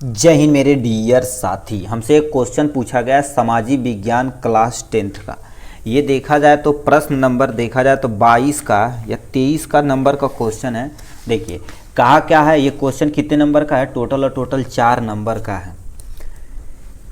जय हिंद मेरे डियर साथी। हमसे एक क्वेश्चन पूछा गया सामाजिक विज्ञान क्लास 10th का। ये देखा जाए तो प्रश्न नंबर देखा जाए तो 22 का या 23 का नंबर का क्वेश्चन है। देखिए कहा क्या है, ये क्वेश्चन कितने नंबर का है, टोटल 4 नंबर का है।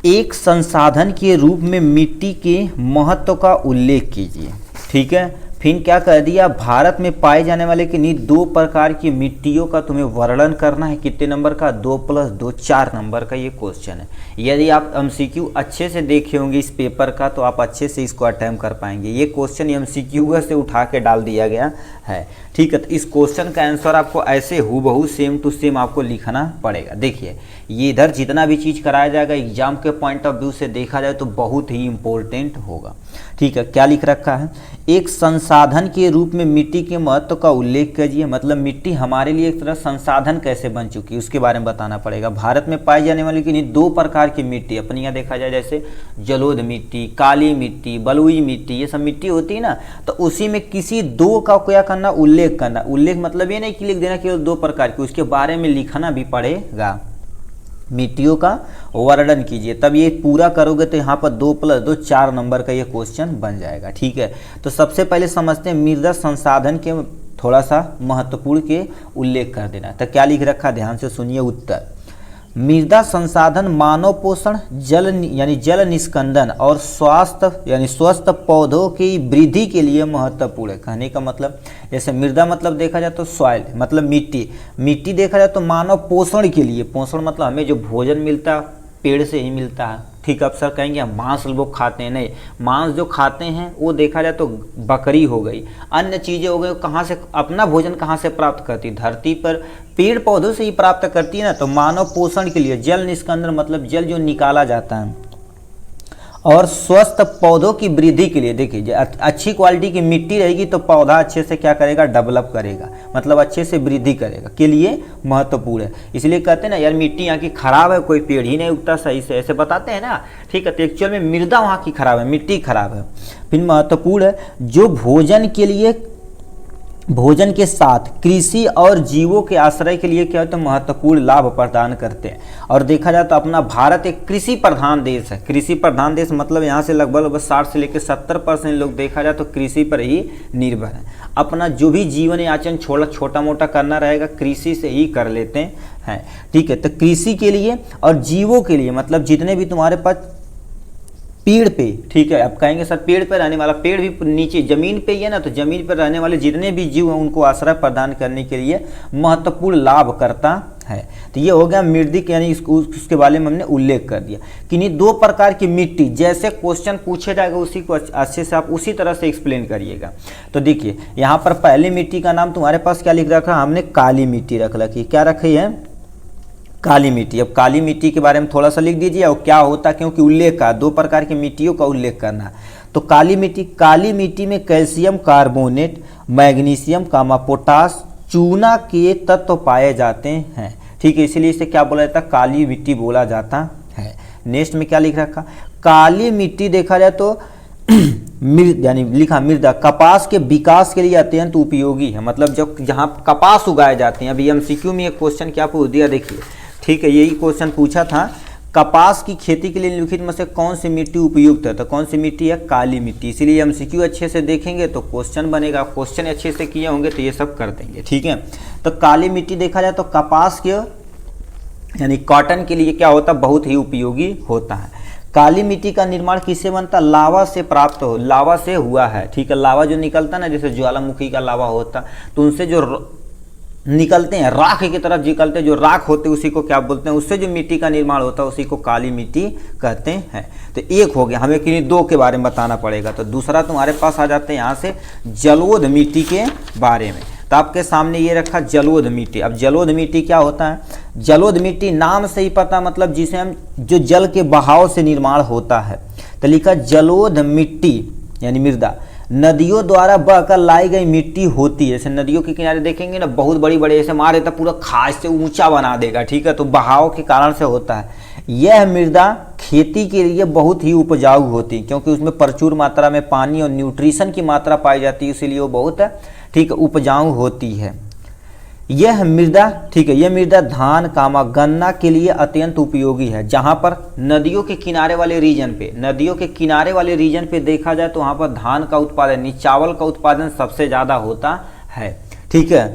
एक संसाधन के रूप में मिट्टी के महत्व का उल्लेख कीजिए। ठीक है, फिर क्या कह दिया, भारत में पाए जाने वाले किन्हीं 2 प्रकार की मिट्टियों का तुम्हें वर्णन करना है। कितने नंबर का, 2 + 2 4 नंबर का ये क्वेश्चन है। यदि आप एमसीक्यू अच्छे से देखे होंगे इस पेपर का तो आप अच्छे से इसको अटेम्प्ट कर पाएंगे। ये क्वेश्चन एमसीक्यू से उठा के डाल दिया गया है। ठीक है, तो इस क्वेश्चन का आंसर आपको ऐसे हूबहू सेम टू सेम आपको लिखना पड़ेगा। देखिए ये इधर जितना भी चीज़ कराया जाएगा एग्जाम के पॉइंट ऑफ व्यू से देखा जाए तो बहुत ही इम्पोर्टेंट होगा। ठीक है, क्या लिख रखा है, एक संसाधन के रूप में मिट्टी के महत्व का उल्लेख कीजिए। मतलब मिट्टी हमारे लिए एक तरह संसाधन कैसे बन चुकी है उसके बारे में बताना पड़ेगा। भारत में पाई जाने वाली किन्हीं 2 प्रकार की मिट्टी, अपने यहाँ देखा जाए जैसे जलोढ़ मिट्टी, काली मिट्टी, बलुई मिट्टी, ये सब मिट्टी होती है ना, तो उसी में किसी 2 का क्या करना, उल्लेख करना। उल्लेख मतलब ये नहीं कि लिख देना केवल 2 प्रकार की, उसके बारे में लिखना भी पड़ेगा। मिट्टियों का वर्णन कीजिए, तब ये पूरा करोगे तो यहाँ पर 2 + 2 4 नंबर का ये क्वेश्चन बन जाएगा। ठीक है, तो सबसे पहले समझते हैं मृदा संसाधन के थोड़ा सा महत्वपूर्ण के उल्लेख कर देना। तो क्या लिख रखा, ध्यान से सुनिए उत्तर। मृदा संसाधन मानव पोषण, जल निस्कंदन और स्वास्थ्य स्वस्थ पौधों की वृद्धि के लिए महत्वपूर्ण है। कहने का मतलब जैसे मृदा मतलब देखा जाए तो सॉइल मतलब मिट्टी देखा जाए तो मानव पोषण के लिए, पोषण मतलब हमें जो भोजन मिलता है पेड़ से ही मिलता है। ठीक, अब सर कहेंगे मांस लोग खाते हैं, नहीं, मांस जो खाते हैं वो देखा जाए तो बकरी हो गई, अन्य चीज़ें हो गई, कहाँ से अपना भोजन कहाँ से प्राप्त करती, धरती पर पेड़ पौधों से ही प्राप्त करती है ना। तो मानव पोषण के लिए जल निस्कंदन मतलब जल जो निकाला जाता है, और स्वस्थ पौधों की वृद्धि के लिए, देखिए अच्छी क्वालिटी की मिट्टी रहेगी तो पौधा अच्छे से क्या करेगा, डेवलप करेगा, मतलब अच्छे से वृद्धि करेगा, के लिए महत्वपूर्ण है। इसलिए कहते हैं ना यार मिट्टी यहाँ की खराब है, कोई पेड़ ही नहीं उगता सही से, ऐसे बताते हैं ना। ठीक है, तो एक्चुअल में मृदा वहाँ की खराब है, मिट्टी खराब है। फिर महत्वपूर्ण है जो भोजन के साथ कृषि और जीवों के आश्रय के लिए क्या होता है, महत्वपूर्ण लाभ प्रदान करते हैं। और देखा जाए तो अपना भारत एक कृषि प्रधान देश है। कृषि प्रधान देश मतलब यहाँ से लगभग 60 से लेकर 70% लोग देखा जाए तो कृषि पर ही निर्भर है। अपना जो भी जीवन याचन छोटा मोटा करना रहेगा कृषि से ही कर लेते हैं। ठीक है, तो कृषि के लिए और जीवों के लिए मतलब जितने भी तुम्हारे पास पेड़ पे, ठीक है, अब कहेंगे सर पेड़ पे रहने वाला, पेड़ भी नीचे जमीन पे ही है ना, तो जमीन पर रहने वाले जितने भी जीव हैं उनको आश्रय प्रदान करने के लिए महत्वपूर्ण लाभ करता है। तो ये हो गया मृदिक, यानी उसके बारे में हमने उल्लेख कर दिया। किन्हीं 2 प्रकार की मिट्टी, जैसे क्वेश्चन पूछे जाएगा उसी को अच्छे से आप उसी तरह से एक्सप्लेन करिएगा। तो देखिए यहाँ पर पहली मिट्टी का नाम तुम्हारे पास क्या लिख रखा, हमने काली मिट्टी रख रखी। क्या रखी है, काली मिट्टी। अब काली मिट्टी के बारे में थोड़ा सा लिख दीजिए और क्या होता है, क्योंकि उल्लेख का 2 प्रकार की मिट्टियों का उल्लेख करना है। तो काली मिट्टी में कैल्शियम कार्बोनेट, मैग्नीशियम, पोटास, चूना के तत्व पाए जाते हैं। ठीक है, इसीलिए इसे क्या बोला जाता है, काली मिट्टी बोला जाता है। नेक्स्ट में क्या लिख रखा, काली मिट्टी देखा जाए तो मृदा कपास के विकास के लिए अत्यंत उपयोगी है। मतलब जब जहाँ कपास उगाए जाते हैं, अभी एमसीक्यू में एक क्वेश्चन क्या पूछ दिया, देखिए ठीक है, यही क्वेश्चन पूछा था, कपास की खेती के लिए निम्नलिखित में से कौन सी मिट्टी उपयुक्त है, तो कौन सी मिट्टी है, काली मिट्टी। इसीलिए एमसीक्यू अच्छे से देखेंगे तो क्वेश्चन बनेगा, क्वेश्चन अच्छे से किए होंगे तो ये सब कर देंगे। ठीक है, तो काली मिट्टी देखा जाए तो कपास के यानी कॉटन के लिए क्या होता है, बहुत ही उपयोगी होता है। काली मिट्टी का निर्माण किससे बनता, लावा से प्राप्त हो, लावा से हुआ है। ठीक है, लावा जो निकलता ना, जैसे ज्वालामुखी का लावा होता तो उनसे जो निकलते हैं राख की तरफ निकलते हैं, जो राख होते हैं उसी को क्या बोलते हैं, उससे जो मिट्टी का निर्माण होता है उसी को काली मिट्टी कहते हैं। तो एक हो गया, हमें किन्हीं 2 के बारे में बताना पड़ेगा। तो दूसरा तुम्हारे पास आ जाते हैं यहाँ से जलोढ़ मिट्टी के बारे में। तो आपके सामने ये रखा जलोढ़ मिट्टी। अब जलोढ़ मिट्टी क्या होता है, जलोढ़ मिट्टी नाम से ही पता, मतलब जिसे हम जो जल के बहाव से निर्माण होता है। तो लिखा जलोढ़ मिट्टी यानी मृदा नदियों द्वारा बहकर लाई गई मिट्टी होती है। जैसे नदियों के किनारे देखेंगे ना, बहुत बड़ी बड़े ऐसे मारे तो पूरा खाज से ऊंचा बना देगा। ठीक है, तो बहाव के कारण से होता है। यह मृदा खेती के लिए बहुत ही उपजाऊ होती है, क्योंकि उसमें प्रचुर मात्रा में पानी और न्यूट्रिशन की मात्रा पाई जाती है, इसीलिए वो बहुत ठीक है उपजाऊ होती है। यह मृदा, ठीक है, यह मृदा धान कामा गन्ना के लिए अत्यंत उपयोगी है। जहाँ पर नदियों के किनारे वाले रीजन पे, नदियों के किनारे वाले रीजन पे देखा जाए तो वहाँ पर धान का उत्पादन यानी चावल का उत्पादन सबसे ज़्यादा होता है। ठीक है,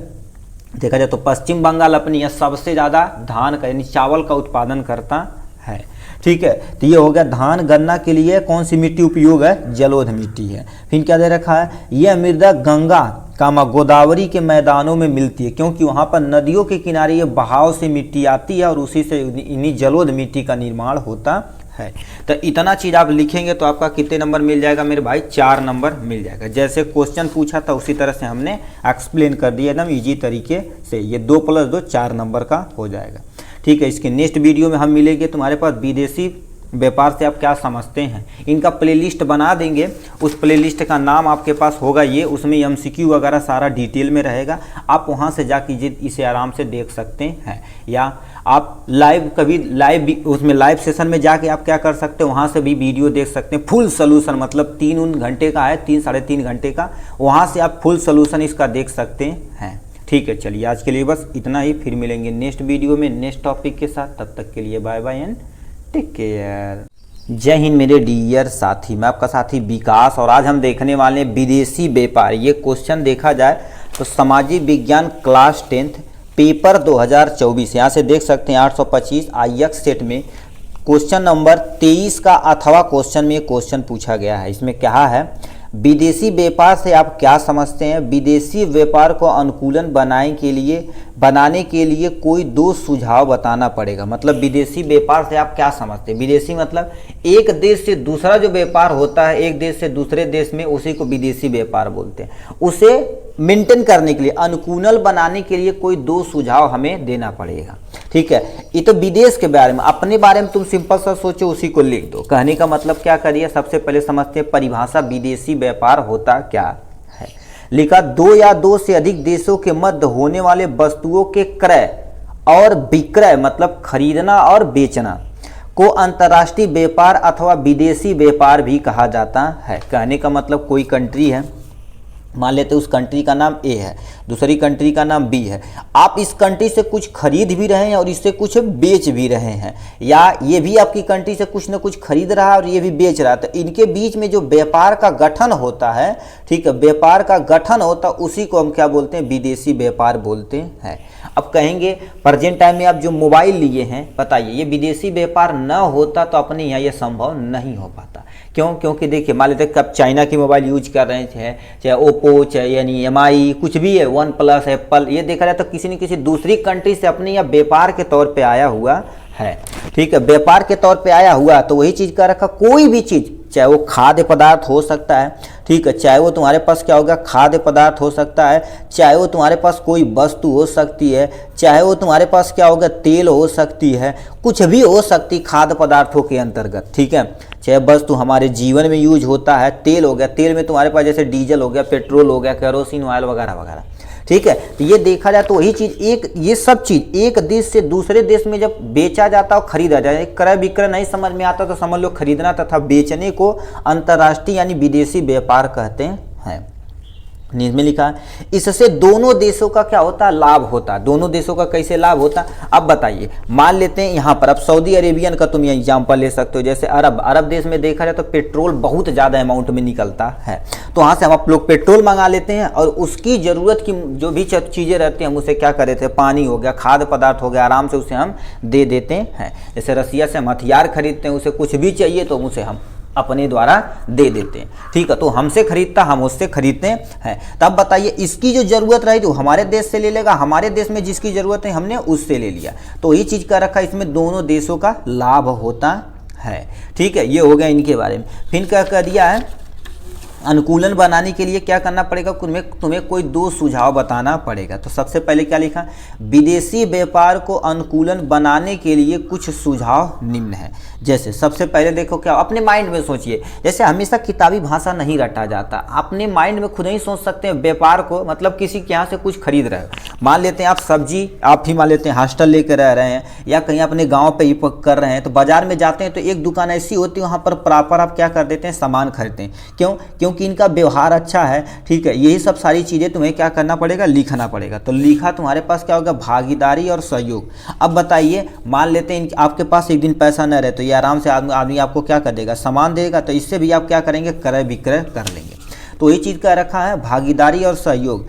देखा जाए तो पश्चिम बंगाल अपनी यह सबसे ज़्यादा धान का यानी चावल का उत्पादन करता है। ठीक है, तो ये हो गया धान गन्ना के लिए कौन सी मिट्टी उपयोग है, जलोढ़ मिट्टी है। फिर क्या दे रखा है, यह मृदा गंगा कामा गोदावरी के मैदानों में मिलती है, क्योंकि वहाँ पर नदियों के किनारे ये बहाव से मिट्टी आती है और उसी से इन्हीं जलोढ़ मिट्टी का निर्माण होता है। तो इतना चीज़ आप लिखेंगे तो आपका कितने नंबर मिल जाएगा मेरे भाई, 4 नंबर मिल जाएगा। जैसे क्वेश्चन पूछा था उसी तरह से हमने एक्सप्लेन कर दिया एकदम ईजी तरीके से। ये 2 + 2 4 नंबर का हो जाएगा। ठीक है, इसके नेक्स्ट वीडियो में हम मिलेंगे। तुम्हारे पास विदेशी व्यापार से आप क्या समझते हैं, इनका प्लेलिस्ट बना देंगे। उस प्लेलिस्ट का नाम आपके पास होगा ये, उसमें MCQ वगैरह सारा डिटेल में रहेगा। आप वहाँ से जाके इसे आराम से देख सकते हैं, या आप लाइव कभी लाइव उसमें लाइव सेशन में जाके आप क्या कर सकते हैं, वहाँ से भी वीडियो देख सकते हैं। फुल सोल्यूशन मतलब 3 घंटे का है, 3 साढ़े 3 घंटे का, वहाँ से आप फुल सोल्यूशन इसका देख सकते हैं। ठीक है, चलिए आज के लिए बस इतना ही। फिर मिलेंगे नेक्स्ट वीडियो में नेक्स्ट टॉपिक के साथ। तब तक के लिए bye bye and take care. Jai Hind मेरे डियर साथी, मैं आपका साथी विकास, और आज हम देखने वाले हैं विदेशी व्यापार। ये क्वेश्चन देखा जाए तो सामाजिक विज्ञान क्लास 10th पेपर 2024, यहाँ से देख सकते हैं 825 IX सेट में क्वेश्चन नंबर 23 का अथवा क्वेश्चन में क्वेश्चन पूछा गया है। इसमें क्या है, विदेशी व्यापार से आप क्या समझते हैं, विदेशी व्यापार को अनुकूलन बनाने के लिए कोई 2 सुझाव बताना पड़ेगा। मतलब विदेशी व्यापार से आप क्या समझते हैं, विदेशी मतलब एक देश से दूसरा जो व्यापार होता है, एक देश से दूसरे देश में, उसी को विदेशी व्यापार बोलते हैं। उसे मेंटेन करने के लिए, अनुकूलन बनाने के लिए कोई 2 सुझाव हमें देना पड़ेगा। ठीक है, ये तो विदेश के बारे में, अपने बारे में तुम सिंपल सा सोचो, उसी को लिख दो। कहने का मतलब क्या करिए, सबसे पहले समझते हैं परिभाषा, विदेशी व्यापार होता क्या है। लिखा 2 या 2 से अधिक देशों के मध्य होने वाले वस्तुओं के क्रय और विक्रय मतलब खरीदना और बेचना को अंतर्राष्ट्रीय व्यापार अथवा विदेशी व्यापार भी कहा जाता है। कहने का मतलब कोई कंट्री है, मान लेते उस कंट्री का नाम A है, दूसरी कंट्री का नाम B है। आप इस कंट्री से कुछ खरीद भी रहे हैं और इससे कुछ बेच भी रहे हैं, या ये भी आपकी कंट्री से कुछ ना कुछ खरीद रहा है और ये भी बेच रहा है। तो इनके बीच में जो व्यापार का गठन होता है, ठीक है, व्यापार का गठन होता है, उसी को हम क्या बोलते हैं, विदेशी व्यापार बोलते हैं। अब कहेंगे प्रेजेंट टाइम में आप जो मोबाइल लिए हैं, बताइए ये विदेशी व्यापार न होता तो अपने यहाँ ये संभव नहीं हो पाता। क्यों? क्योंकि देखिए मान लेते आप चाइना की मोबाइल यूज कर रहे हैं, चाहे ओप्पो, चाहे यानी MI, कुछ भी है, OnePlus, एप्पल, ये देखा जाए तो किसी न किसी दूसरी कंट्री से अपने यहाँ व्यापार के तौर पे आया हुआ है। ठीक है, व्यापार के तौर पे आया हुआ, तो वही चीज़ का रखा, कोई भी चीज़, चाहे वो खाद्य पदार्थ हो सकता है, ठीक है, चाहे वो तुम्हारे पास क्या होगा, खाद्य पदार्थ हो सकता है, चाहे वो तुम्हारे पास कोई वस्तु हो सकती है, चाहे वो तुम्हारे पास क्या होगा, तेल हो सकती है, कुछ भी हो सकती खाद्य पदार्थों के अंतर्गत। ठीक है, चाहे वस्तु हमारे जीवन में यूज होता है, तेल हो गया, तेल में तुम्हारे पास जैसे डीजल हो गया, पेट्रोल हो गया, केरोसिन ऑयल वगैरह वगैरह। ठीक है, तो ये देखा जाए तो वही चीज़, ये सब चीज़ एक देश से दूसरे देश में जब बेचा जाता और खरीदा जाए, क्रय विक्रय नहीं समझ में आता तो समझ लो खरीदना तथा बेचने को अंतर्राष्ट्रीय यानी विदेशी व्यापार कहते हैं। इसमें लिखा है इससे दोनों देशों का क्या होता है, लाभ होता है। दोनों देशों का कैसे लाभ होता है, अब बताइए। मान लेते हैं यहाँ पर अब सऊदी अरेबियन का तुम एग्जाम्पल ले सकते हो, जैसे अरब देश में देखा जाए तो पेट्रोल बहुत ज़्यादा अमाउंट में निकलता है, तो वहाँ से हम आप लोग पेट्रोल मंगा लेते हैं और उसकी ज़रूरत की जो भी चीज़ें रहती हैं हम उसे क्या कर देते हैं, पानी हो गया, खाद्य पदार्थ हो गया, आराम से उसे हम दे देते हैं। जैसे रसिया से हम हथियार खरीदते हैं, उसे कुछ भी चाहिए तो उसे हम अपने द्वारा दे देते हैं। ठीक है, तो हमसे खरीदता, हम उससे खरीदते हैं। तब बताइए इसकी जो ज़रूरत रही तो हमारे देश से ले लेगा, हमारे देश में जिसकी ज़रूरत है हमने उससे ले लिया, तो ये चीज़ का रखा, इसमें दोनों देशों का लाभ होता है। ठीक है, ये हो गया इनके बारे में। फिर क्या कह दिया है, अनुकूलन बनाने के लिए क्या करना पड़ेगा, तुम्हें कोई 2 सुझाव बताना पड़ेगा। तो सबसे पहले क्या लिखा, विदेशी व्यापार को अनुकूलन बनाने के लिए कुछ सुझाव निम्न है। जैसे सबसे पहले देखो, क्या अपने माइंड में सोचिए, जैसे हमेशा किताबी भाषा नहीं रटा जाता, अपने माइंड में खुद ही सोच सकते हैं व्यापार को, मतलब किसी के यहाँ से कुछ खरीद रहे हो, मान लेते हैं आप सब्जी, आप ही मान लेते हैं हॉस्टल लेकर रह रहे हैं या कहीं अपने गाँव पे ही कर रहे हैं, तो बाजार में जाते हैं तो एक दुकान ऐसी होती है वहाँ पर प्रॉपर आप क्या कर देते हैं, सामान खरीदते हैं। क्यों? क्योंकि इनका व्यवहार अच्छा है, ठीक है। यही सब सारी चीज़ें तुम्हें क्या करना पड़ेगा, लिखना पड़ेगा। तो लिखा तुम्हारे पास क्या होगा, भागीदारी और सहयोग। अब बताइए, मान लेते हैं आपके पास एक दिन पैसा न रहे तो ये आराम से आदमी आपको क्या कर देगा, सामान देगा, तो इससे भी आप क्या करेंगे, क्रय विक्रय कर लेंगे। तो ये चीज़ का रखा है भागीदारी और सहयोग।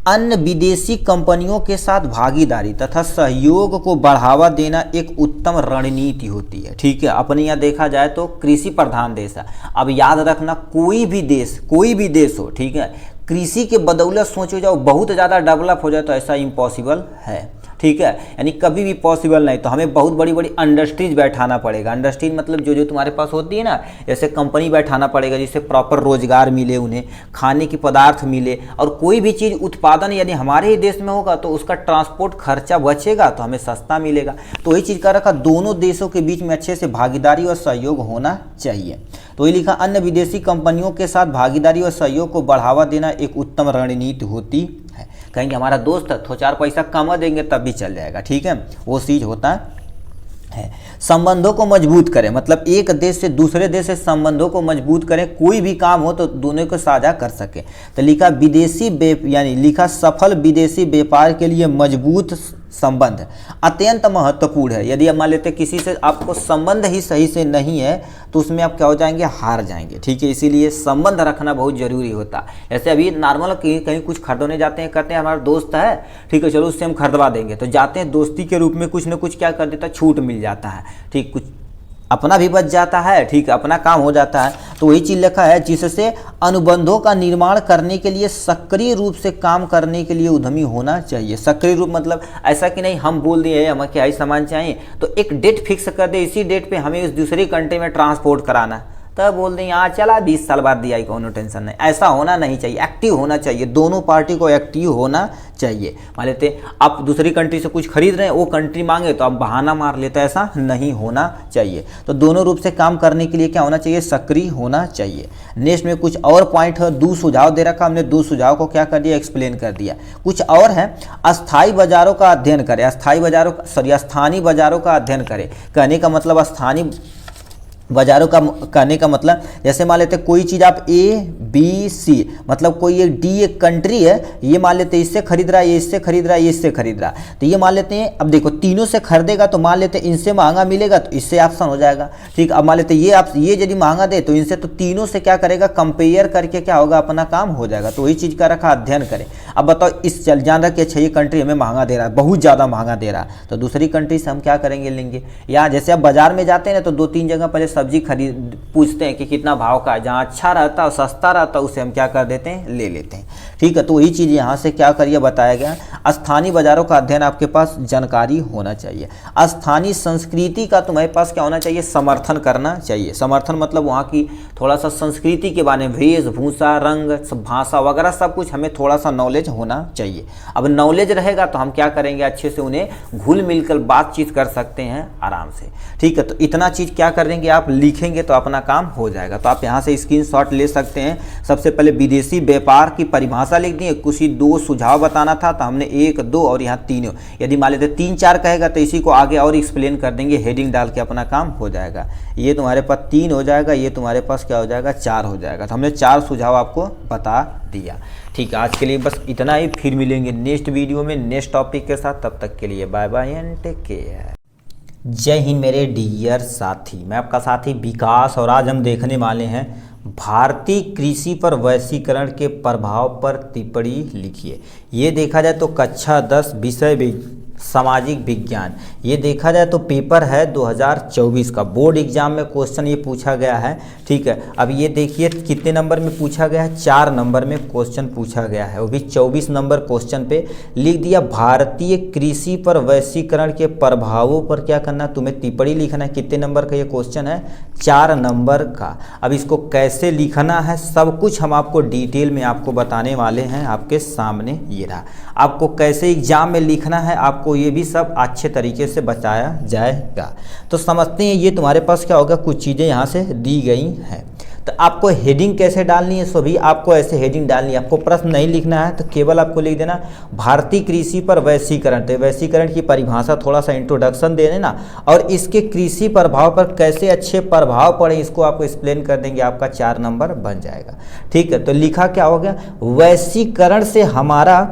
अन्य विदेशी कंपनियों के साथ भागीदारी तथा सहयोग को बढ़ावा देना एक उत्तम रणनीति होती है, ठीक है। अपने यहाँ देखा जाए तो कृषि प्रधान देश है। अब याद रखना, कोई भी देश हो, ठीक है, कृषि के बदौलत सोचो जाओ बहुत ज़्यादा डेवलप हो जाए तो ऐसा इम्पॉसिबल है, ठीक है। यानी कभी भी पॉसिबल नहीं। तो हमें बहुत बड़ी बड़ी इंडस्ट्रीज बैठाना पड़ेगा। इंडस्ट्रीज मतलब जो जो तुम्हारे पास होती है ना, जैसे कंपनी बैठाना पड़ेगा जिससे प्रॉपर रोजगार मिले, उन्हें खाने की पदार्थ मिले, और कोई भी चीज़ उत्पादन यदि हमारे ही देश में होगा तो उसका ट्रांसपोर्ट खर्चा बचेगा तो हमें सस्ता मिलेगा। तो ये चीज़ का रखा, दोनों देशों के बीच में अच्छे से भागीदारी और सहयोग होना चाहिए। तो ये लिखा, अन्य विदेशी कंपनियों के साथ भागीदारी और सहयोग को बढ़ावा देना एक उत्तम रणनीति होती है। कहेंगे हमारा दोस्त है, तो 4 पैसा कमा देंगे तब भी चल जाएगा, ठीक है, वो चीज़ होता है। संबंधों को मजबूत करें, मतलब एक देश से दूसरे देश से संबंधों को मजबूत करें, कोई भी काम हो तो दोनों को साझा कर सके। तो लिखा यानी लिखा सफल विदेशी व्यापार के लिए मजबूत संबंध अत्यंत महत्वपूर्ण है। यदि आप मान लेते किसी से आपको संबंध ही सही से नहीं है तो उसमें आप क्या हो जाएंगे, हार जाएंगे, ठीक है। इसीलिए संबंध रखना बहुत जरूरी होता है। जैसे अभी नॉर्मल कहीं कुछ खरीदने जाते हैं, कहते हैं हमारा दोस्त है, ठीक है, चलो उससे हम खरीदवा देंगे, तो जाते हैं दोस्ती के रूप में कुछ न कुछ क्या कर देता है, छूट मिल जाता है, ठीक, कुछ अपना भी बच जाता है, ठीक, अपना काम हो जाता है। तो वही चीज़ लिखा है, जिससे अनुबंधों का निर्माण करने के लिए सक्रिय रूप से काम करने के लिए उद्यमी होना चाहिए। सक्रिय रूप मतलब ऐसा कि नहीं हम बोल दिए हमें क्या ही सामान चाहिए तो एक डेट फिक्स कर दे, इसी डेट पे हमें उस दूसरी कंट्री में ट्रांसपोर्ट कराना, तब बोल दें यहाँ चला 20 साल बाद दिया, कोनो टेंशन नहीं। ऐसा होना नहीं चाहिए, एक्टिव होना चाहिए, दोनों पार्टी को एक्टिव होना चाहिए। मान लेते आप दूसरी कंट्री से कुछ खरीद रहे हैं, वो कंट्री मांगे तो आप बहाना मार लेते, ऐसा नहीं होना चाहिए। तो दोनों रूप से काम करने के लिए क्या होना चाहिए, सक्रिय होना चाहिए। नेक्स्ट में कुछ और पॉइंट है, 2 सुझाव दे रखा, हमने 2 सुझाव को क्या कर दिया, एक्सप्लेन कर दिया। कुछ और है, अस्थायी बाजारों का अध्ययन करें, स्थानीय बाजारों का अध्ययन करें। कहने का मतलब स्थानीय बाजारों का कहने का मतलब, जैसे मान लेते कोई चीज़ आप ABC, मतलब कोई एक D एक कंट्री है, ये मान लेते इससे खरीद रहा है, ये इससे खरीद रहा है, ये इससे खरीद रहा है, तो ये मान लेते हैं, अब देखो तीनों से खरीदेगा तो मान लेते हैं इनसे महंगा मिलेगा तो इससे ऑप्शन हो जाएगा, ठीक। अब मान लेते ये यदि महंगा दे तो इनसे, तो तीनों से क्या करेगा, कंपेयर करके क्या होगा, अपना काम हो जाएगा। तो वही चीज़ का रखा, अध्ययन करें। अब बताओ, इस जान रहा कि अच्छा ये कंट्री हमें महंगा दे रहा है, बहुत ज़्यादा महंगा दे रहा है, तो दूसरी कंट्री से हम क्या करेंगे, लेंगे। या जैसे आप बाजार में जाते हैं ना तो 2-3 जगह पहले सब्जी खरीद पूछते हैं कि कितना भाव का है, जहाँ अच्छा रहता है और सस्ता रहता है उसे हम क्या कर देते हैं, ले लेते हैं, ठीक है। तो वही चीज़ यहाँ से क्या करिए, बताया गया, स्थानीय बाजारों का अध्ययन आपके पास जानकारी होना चाहिए। स्थानीय संस्कृति का तुम्हारे पास क्या होना चाहिए, समर्थन करना चाहिए। समर्थन मतलब वहाँ की थोड़ा सा संस्कृति के बारे में, वेशभूषा, रंग, भाषा वगैरह सब कुछ हमें थोड़ा सा नॉलेज होना चाहिए। अब नॉलेज रहेगा तो हम क्या करेंगे, अच्छे से उन्हें घुल मिलकर बातचीत कर सकते हैं आराम से, ठीक है। तो इतना चीज़ क्या करेंगे, आप लिखेंगे तो अपना काम हो जाएगा। तो आप यहाँ से स्क्रीनशॉट ले सकते हैं। सबसे पहले विदेशी व्यापार की परिभाषा लिख दी, कुछ ही 2 सुझाव बताना था तो हमने 1, 2 और यहाँ 3। यदि मान लेते 3-4 कहेगा तो इसी को आगे और एक्सप्लेन कर देंगे, हेडिंग डाल के अपना काम हो जाएगा। ये तुम्हारे पास 3 हो जाएगा, ये तुम्हारे पास क्या हो जाएगा, 4 हो जाएगा। तो हमने 4 सुझाव आपको बता दिया, ठीक है। आज के लिए बस इतना ही, फिर मिलेंगे नेक्स्ट वीडियो में नेक्स्ट टॉपिक के साथ। तब तक के लिए bye bye and take care. Jai Hind मेरे डियर साथी, मैं आपका साथी विकास, और आज हम देखने वाले हैं भारतीय कृषि पर वैश्वीकरण के प्रभाव पर टिप्पणी लिखिए। ये देखा जाए तो कक्षा 10 विषय सामाजिक विज्ञान, ये देखा जाए तो पेपर है 2024 का, बोर्ड एग्जाम में क्वेश्चन ये पूछा गया है, ठीक है। अब ये देखिए कितने नंबर में पूछा गया है, 4 नंबर में क्वेश्चन पूछा गया है, वो भी 24 नंबर क्वेश्चन पे लिख दिया, भारतीय कृषि पर वैश्वीकरण के प्रभावों पर क्या करना, तुम्हें टिप्पणी लिखना है। कितने नंबर का ये क्वेश्चन है, 4 नंबर का। अब इसको कैसे लिखना है सब कुछ हम आपको डिटेल में आपको बताने वाले हैं, आपके सामने ये रहा। आपको कैसे एग्जाम में लिखना है आपको ये भी सब अच्छे तरीके से बताया जाएगा। तो समझते हैं, ये तुम्हारे पास क्या होगा, कुछ चीज़ें यहाँ से दी गई हैं। तो आपको हेडिंग कैसे डालनी है, सो भी आपको ऐसे हेडिंग डालनी है। आपको प्रश्न नहीं लिखना है तो केवल आपको लिख देना भारतीय कृषि पर वैश्वीकरण। तो वैश्वीकरण की परिभाषा थोड़ा सा इंट्रोडक्शन दे देना और इसके कृषि प्रभाव पर कैसे अच्छे प्रभाव पड़े इसको आपको एक्सप्लेन कर देंगे, आपका 4 नंबर बन जाएगा। ठीक है, तो लिखा क्या हो गया, वैश्वीकरण से हमारा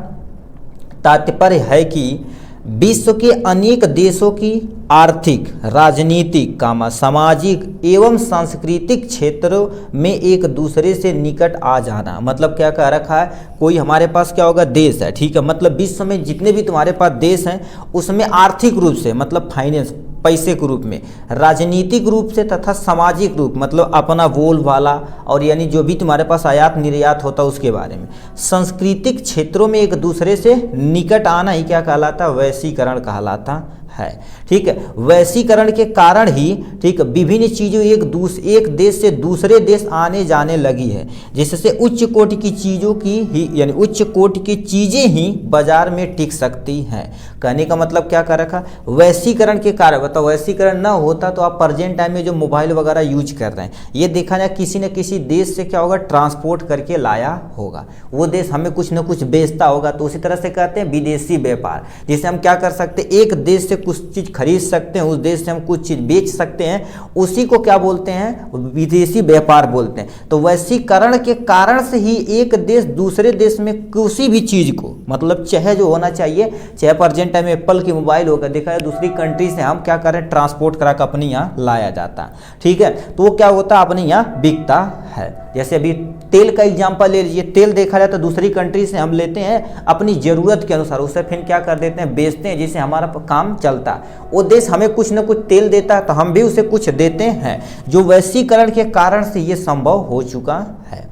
तात्पर्य है कि विश्व के अनेक देशों की आर्थिक, राजनीतिक, सामाजिक एवं सांस्कृतिक क्षेत्रों में एक दूसरे से निकट आ जाना। मतलब क्या कह रखा है, कोई हमारे पास क्या होगा, देश है, ठीक है, मतलब विश्व में जितने भी तुम्हारे पास देश हैं उसमें आर्थिक रूप से मतलब फाइनेंस, पैसे के रूप में, राजनीतिक रूप से तथा सामाजिक रूप मतलब अपना बोल वाला और यानी जो भी तुम्हारे पास आयात निर्यात होता है उसके बारे में, सांस्कृतिक क्षेत्रों में एक दूसरे से निकट आना ही क्या कहलाता है, वैश्वीकरण कहलाता है। ठीक है, वैश्वीकरण के कारण ही ठीक विभिन्न चीज़ें एक देश से दूसरे देश आने जाने लगी है, जिससे उच्च कोटि की चीज़ों की ही यानी उच्च कोटि की चीज़ें ही बाजार में टिक सकती हैं। कहने का मतलब क्या कर रखा, वैश्वीकरण के कारण। बताओ वैश्वीकरण ना होता तो आप प्रेजेंट टाइम में जो मोबाइल वगैरह यूज कर रहे हैं ये देखा जाए किसी न किसी देश से क्या होगा, ट्रांसपोर्ट करके लाया होगा, वो देश हमें कुछ न कुछ बेचता होगा। तो उसी तरह से कहते हैं विदेशी व्यापार, जिसे हम क्या कर सकते हैं, एक देश से कुछ चीज़ खरीद सकते हैं, उस देश से हम कुछ चीज़ बेच सकते हैं, उसी को क्या बोलते हैं, विदेशी व्यापार बोलते हैं। तो वैश्वीकरण के कारण से ही एक देश दूसरे देश में किसी भी चीज़ को मतलब चाहे जो होना चाहिए, चाहे प्रेजेंट टाइम में एप्पल की मोबाइल होगा, देखा है दूसरी कंट्री से हम क्या कर रहे हैं, ट्रांसपोर्ट करा कर अपने यहाँ लाया जाता है। ठीक है, तो वो क्या होता है, अपने यहाँ बिकता है। जैसे अभी तेल का एग्जांपल ले लीजिए, तेल देखा जाए तो दूसरी कंट्री से हम लेते हैं अपनी ज़रूरत के अनुसार, उससे फिर क्या कर देते हैं, बेचते हैं, जिससे हमारा काम चलता है। वो देश हमें कुछ ना कुछ तेल देता है तो हम भी उसे कुछ देते हैं, जो वैश्वीकरण के कारण से ये संभव हो चुका है।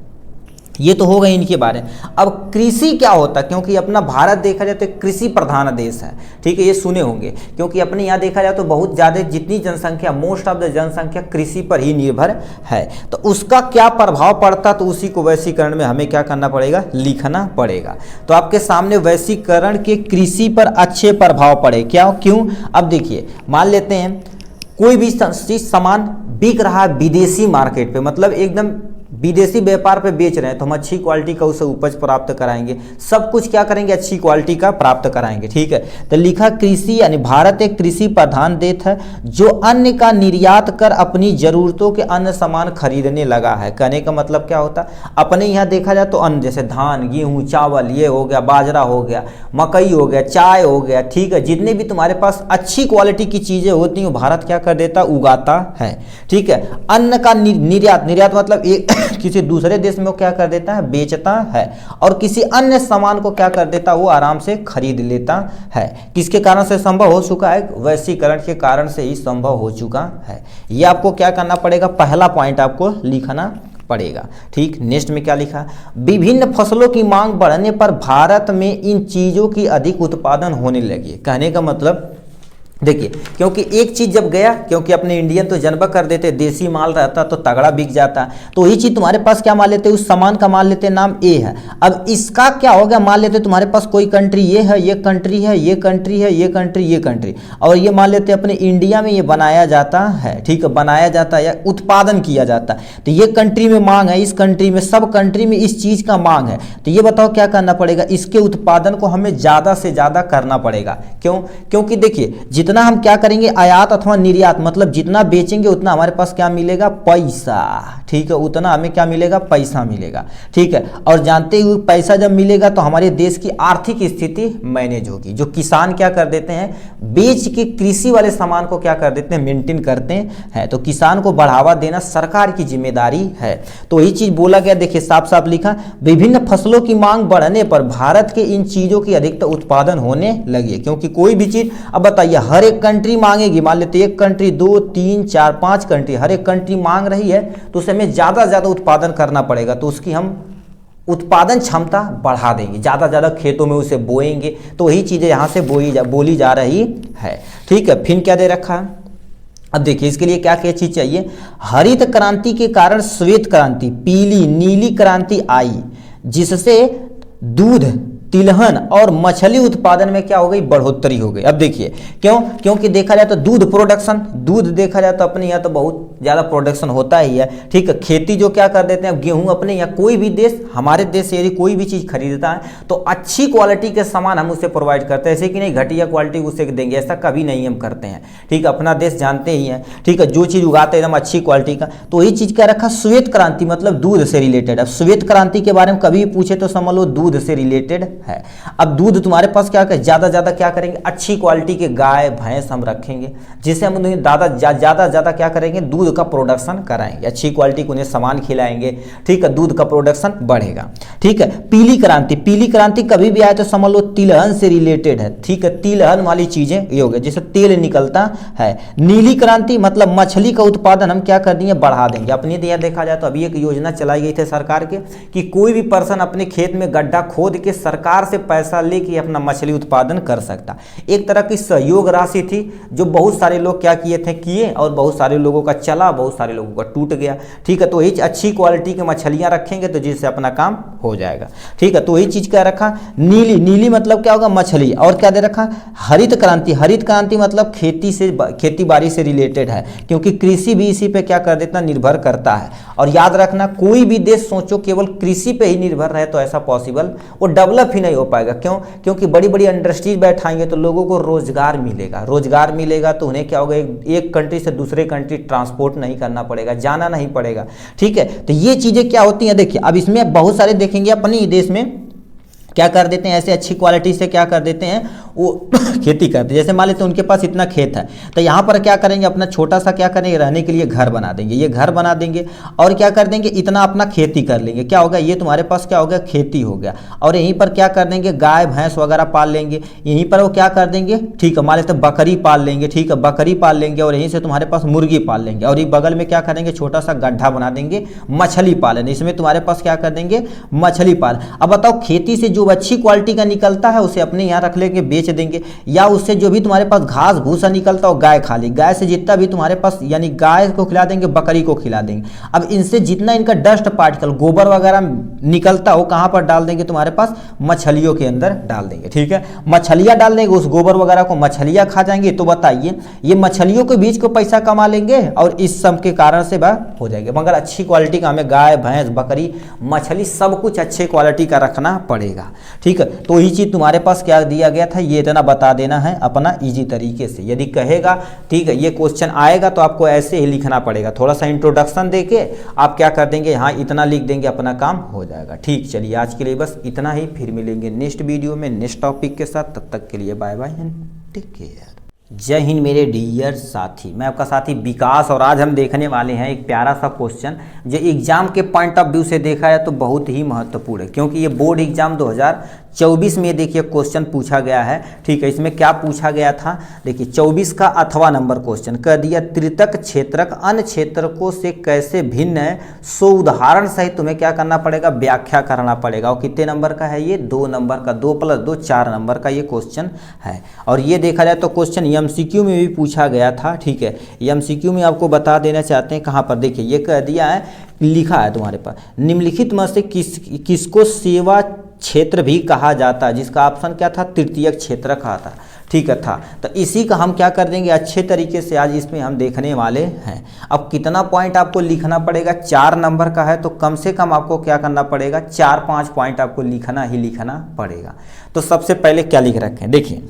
ये तो हो गई इनके बारे में। अब कृषि क्या होता है, क्योंकि अपना भारत देखा जाए तो कृषि प्रधान देश है। ठीक है, ये सुने होंगे, क्योंकि अपने यहाँ देखा जाए तो बहुत ज़्यादा जितनी जनसंख्या, मोस्ट ऑफ द जनसंख्या कृषि पर ही निर्भर है। तो उसका क्या प्रभाव पड़ता, तो उसी को वैश्वीकरण में हमें क्या करना पड़ेगा, लिखना पड़ेगा। तो आपके सामने वैश्वीकरण के कृषि पर अच्छे प्रभाव पड़े, क्या क्यों। अब देखिए, मान लेते हैं कोई भी सामान बिक रहा है विदेशी मार्केट पे, मतलब एकदम विदेशी व्यापार पे बेच रहे हैं, तो हम अच्छी क्वालिटी का उसे उपज प्राप्त कराएंगे, सब कुछ क्या करेंगे, अच्छी क्वालिटी का प्राप्त कराएंगे। ठीक है, तो लिखा कृषि यानी भारत एक कृषि प्रधान देश है जो अन्य का निर्यात कर अपनी जरूरतों के अन्य सामान खरीदने लगा है। कहने का मतलब क्या होता है, अपने यहाँ देखा जाए तो अन्न जैसे धान, गेहूँ, चावल, ये हो गया, बाजरा हो गया, मकई हो गया, चाय हो गया, ठीक है, जितने भी तुम्हारे पास अच्छी क्वालिटी की चीजें होती हैं भारत क्या कर देता, उगाता है। ठीक है, अन्न का निर्यात मतलब एक किसी दूसरे देश में वो क्या कर देता है, बेचता है, और किसी अन्य सामान को क्या कर देता है, वो आराम से खरीद लेता है। किसके कारण से संभव हो चुका है, वैश्वीकरण के कारण से ही संभव हो चुका है। ये आपको क्या करना पड़ेगा, पहला पॉइंट आपको लिखना पड़ेगा। ठीक, नेक्स्ट में क्या लिखा, विभिन्न फसलों की मांग बढ़ने पर भारत में इन चीजों की अधिक उत्पादन होने लगी। कहने का मतलब देखिए, क्योंकि एक चीज जब गया, क्योंकि अपने इंडियन तो जनबा कर देते, देसी माल रहता तो तगड़ा बिक जाता, तो वही चीज तुम्हारे पास क्या मान लेते, उस सामान का मान लेते नाम ए है। अब इसका क्या हो गया, मान लेते तुम्हारे पास कोई कंट्री ये है, ये कंट्री है, ये कंट्री है, ये कंट्री, ये कंट्री, और ये मान लेते अपने इंडिया में ये बनाया जाता है। ठीक है, बनाया जाता है या उत्पादन किया जाता है, तो ये कंट्री में मांग है, इस कंट्री में, सब कंट्री में इस चीज का मांग है, तो ये बताओ क्या करना पड़ेगा, इसके उत्पादन को हमें ज्यादा से ज्यादा करना पड़ेगा। क्यों, क्योंकि देखिए जितना हम क्या करेंगे, आयात अथवा निर्यात मतलब जितना बेचेंगे उतना हमारे पास क्या मिलेगा, पैसा। ठीक है, उतना हमें क्या मिलेगा, पैसा मिलेगा। ठीक है, और जानते हुए पैसा जब मिलेगा तो हमारे देश की आर्थिक स्थिति मैनेज होगी। जो किसान क्या कर देते हैं, बेच के कृषि वाले सामान को क्या कर देते हैं, मेंटेन करते हैं। तो किसान को बढ़ावा देना सरकार की जिम्मेदारी है। तो यही चीज बोला गया, देखिए साफ साफ लिखा, विभिन्न फसलों की मांग बढ़ने पर भारत के इन चीजों की अधिकतर उत्पादन होने लगी है। क्योंकि कोई भी चीज, अब बताइए हर एक कंट्री मांगेगी, मान लेते एक कंट्री, 2, 3, 4, 5 कंट्री, हर एक कंट्री मांग रही है, तो उसे हमें ज्यादा ज्यादा उत्पादन करना पड़ेगा। तो उसकी हम उत्पादन क्षमता बढ़ा देंगे, ज्यादा ज्यादा खेतों में उसे बोएंगे, तो वही चीजें यहाँ से बोली जा रही है। ठीक है, फिर क्या दे रखा है, अब देखिए इसके लिए क्या क्या चीज चाहिए, हरित क्रांति के कारण श्वेत क्रांति, पीली नीली क्रांति आई, जिससे दूध, तिलहन और मछली उत्पादन में क्या हो गई, बढ़ोतरी हो गई। अब देखिए क्यों, क्योंकि देखा जाए तो दूध प्रोडक्शन, दूध देखा जाए तो अपने यहाँ तो बहुत ज़्यादा प्रोडक्शन होता ही है। ठीक है, खेती जो क्या कर देते हैं, गेहूं अपने या कोई भी देश, हमारे देश से यदि कोई भी चीज़ खरीदता है तो अच्छी क्वालिटी के सामान हम उसे प्रोवाइड करते हैं, ऐसे कि नहीं घटिया क्वालिटी उसे देंगे, ऐसा कभी नहीं हम करते हैं। ठीक है, अपना देश जानते ही हैं। ठीक है, जो चीज़ उगाते हैं एकदम अच्छी क्वालिटी का। तो यही चीज़ क्या रखा, श्वेत क्रांति मतलब दूध से रिलेटेड। अब श्वेत क्रांति के बारे में कभी भी पूछे तो समझ लो दूध से रिलेटेड है। अब दूध तुम्हारे पास क्या कर, ज़्यादा ज़्यादा क्या करेंगे, अच्छी क्वालिटी के गाय भैंस हम रखेंगे, जिससे हम उन्हें ज़्यादा क्या करेंगे, दूध का प्रोडक्शन कराएंगे, अच्छी क्वालिटी को उन्हें सामान खिलाएंगे। ठीक है, दूध का प्रोडक्शन बढ़ेगा। ठीक है, पीली क्रांति, पीली क्रांति कभी भी आए तो समझ लो तिलहन से रिलेटेड है। ठीक है, तिलहन वाली चीजें ये हो गया, जैसे तेल निकलता है। नीली क्रांति मतलब मछली का उत्पादन हम क्या कर देंगे, बढ़ा देंगे। अपनी यहाँ देखा जाए तो अभी एक योजना चलाई गई थी सरकार के कि कोई भी पर्सन अपने खेत में गड्ढा खोद के सरकार से पैसा लेके अपना मछली उत्पादन कर सकता। एक तरह की सहयोग राशि थी जो बहुत सारे लोग क्या किए और बहुत सारे लोगों का चला, बहुत सारे लोगों का टूट गया। ठीक है, तो यही अच्छी क्वालिटी की मछलियां रखेंगे तो जिससे अपना काम हो जाएगा। ठीक है, तो यही चीज क्या रखा, नीली, नीली मतलब क्या होगा, मछली। और क्या दे रखा, हरित क्रांति, हरित क्रांति मतलब खेती बाड़ी से रिलेटेड है, क्योंकि कृषि भी इसी पे क्या कर देता, निर्भर करता है। और याद रखना, कोई भी देश सोचो केवल कृषि पे ही निर्भर रहे तो ऐसा पॉसिबल, वो डेवलप ही नहीं हो पाएगा। क्यों? क्योंकि बड़ी बड़ी इंडस्ट्रीज बैठाएंगे तो लोगों को रोजगार मिलेगा, रोजगार मिलेगा तो उन्हें क्या होगा, एक कंट्री से दूसरे कंट्री ट्रांसपोर्ट नहीं करना पड़ेगा, जाना नहीं पड़ेगा। ठीक है, तो ये चीजें क्या होती हैं, देखिए अब इसमें बहुत सारे देखेंगे अपने ही देश में क्या कर देते हैं, ऐसे अच्छी क्वालिटी से क्या कर देते हैं, वो खेती करते हैं। जैसे मान लेते हैं उनके पास इतना खेत है तो यहाँ पर क्या करेंगे, अपना छोटा सा क्या करेंगे, रहने के लिए घर बना देंगे, ये घर बना देंगे और क्या कर देंगे, इतना अपना खेती कर लेंगे। क्या होगा, ये तुम्हारे पास क्या हो गया, खेती हो गया। और यहीं पर क्या कर देंगे, गाय भैंस वगैरह पाल लेंगे। यहीं पर वो क्या कर देंगे, ठीक है, मान लेते हैं बकरी पाल लेंगे। ठीक है, बकरी पाल लेंगे और यहीं से तुम्हारे पास मुर्गी पाल लेंगे। और ये बगल में क्या करेंगे, छोटा सा गड्ढा बना देंगे, मछली पालेंगे। इसमें तुम्हारे पास क्या कर देंगे, मछली पाल। अब बताओ, खेती से जो अच्छी क्वालिटी का निकलता है उसे अपने यहाँ रख लेंगे, बेच देंगे, या उससे जो भी तुम्हारे पास घास भूसा निकलता है गाय खा ली। गाय से जितना भी तुम्हारे पास, यानी गाय को खिला देंगे, बकरी को खिला देंगे। अब इनसे जितना इनका डस्ट पार्टिकल, गोबर वगैरह निकलता हो कहाँ पर डाल देंगे, तुम्हारे पास मछलियों के अंदर डाल देंगे। ठीक है, मछलियाँ डाल देंगे, उस गोबर वगैरह को मछलियाँ खा जाएंगे। तो बताइए, ये मछलियों के बीच को पैसा कमा लेंगे और इस सब के कारण से वह हो जाएगा। मगर अच्छी क्वालिटी का हमें गाय भैंस बकरी मछली सब कुछ अच्छे क्वालिटी का रखना पड़ेगा। ठीक है, तो यही चीज तुम्हारे पास क्या दिया गया था, ये इतना बता देना है अपना इजी तरीके से। यदि कहेगा, ठीक है, ये क्वेश्चन आएगा तो आपको ऐसे ही लिखना पड़ेगा, थोड़ा सा इंट्रोडक्शन देके आप क्या कर देंगे, यहाँ इतना लिख देंगे, अपना काम हो जाएगा। ठीक, चलिए आज के लिए बस इतना ही, फिर मिलेंगे नेक्स्ट वीडियो में नेक्स्ट टॉपिक के साथ। तब तक के लिए bye bye and take care. Jai Hind मेरे डियर साथी, मैं आपका साथी विकास और आज हम देखने वाले हैं एक प्यारा सा क्वेश्चन जो एग्जाम के पॉइंट ऑफ व्यू से देखा जाए तो बहुत ही महत्वपूर्ण है, क्योंकि ये बोर्ड एग्जाम 2024 में देखिए क्वेश्चन पूछा गया है। ठीक है, इसमें क्या पूछा गया था, देखिए 24 का 8वां नंबर क्वेश्चन कह दिया, त्रितक क्षेत्रक अन्य क्षेत्रकों से कैसे भिन्न है, सो उदाहरण सहित तुम्हें क्या करना पड़ेगा, व्याख्या करना पड़ेगा। और कितने नंबर का है ये, 2 नंबर का, 2 + 2 4 नंबर का ये क्वेश्चन है। और ये देखा जाए तो क्वेश्चन एमसीक्यू में भी पूछा गया था। ठीक है, एमसीक्यू में आपको बता देना चाहते हैं कहाँ पर, देखिए ये कह दिया है, लिखा है तुम्हारे पास, निम्नलिखित में से किसको सेवा क्षेत्र भी कहा जाता है, जिसका ऑप्शन क्या था, तृतीयक क्षेत्र कहा था। ठीक है था, तो इसी का हम क्या कर देंगे अच्छे तरीके से आज इसमें हम देखने वाले हैं। अब कितना पॉइंट आपको लिखना पड़ेगा, 4 नंबर का है तो कम से कम आपको क्या करना पड़ेगा, 4-5 पॉइंट आपको लिखना ही लिखना पड़ेगा। तो सबसे पहले क्या लिख रखे हैं, देखिए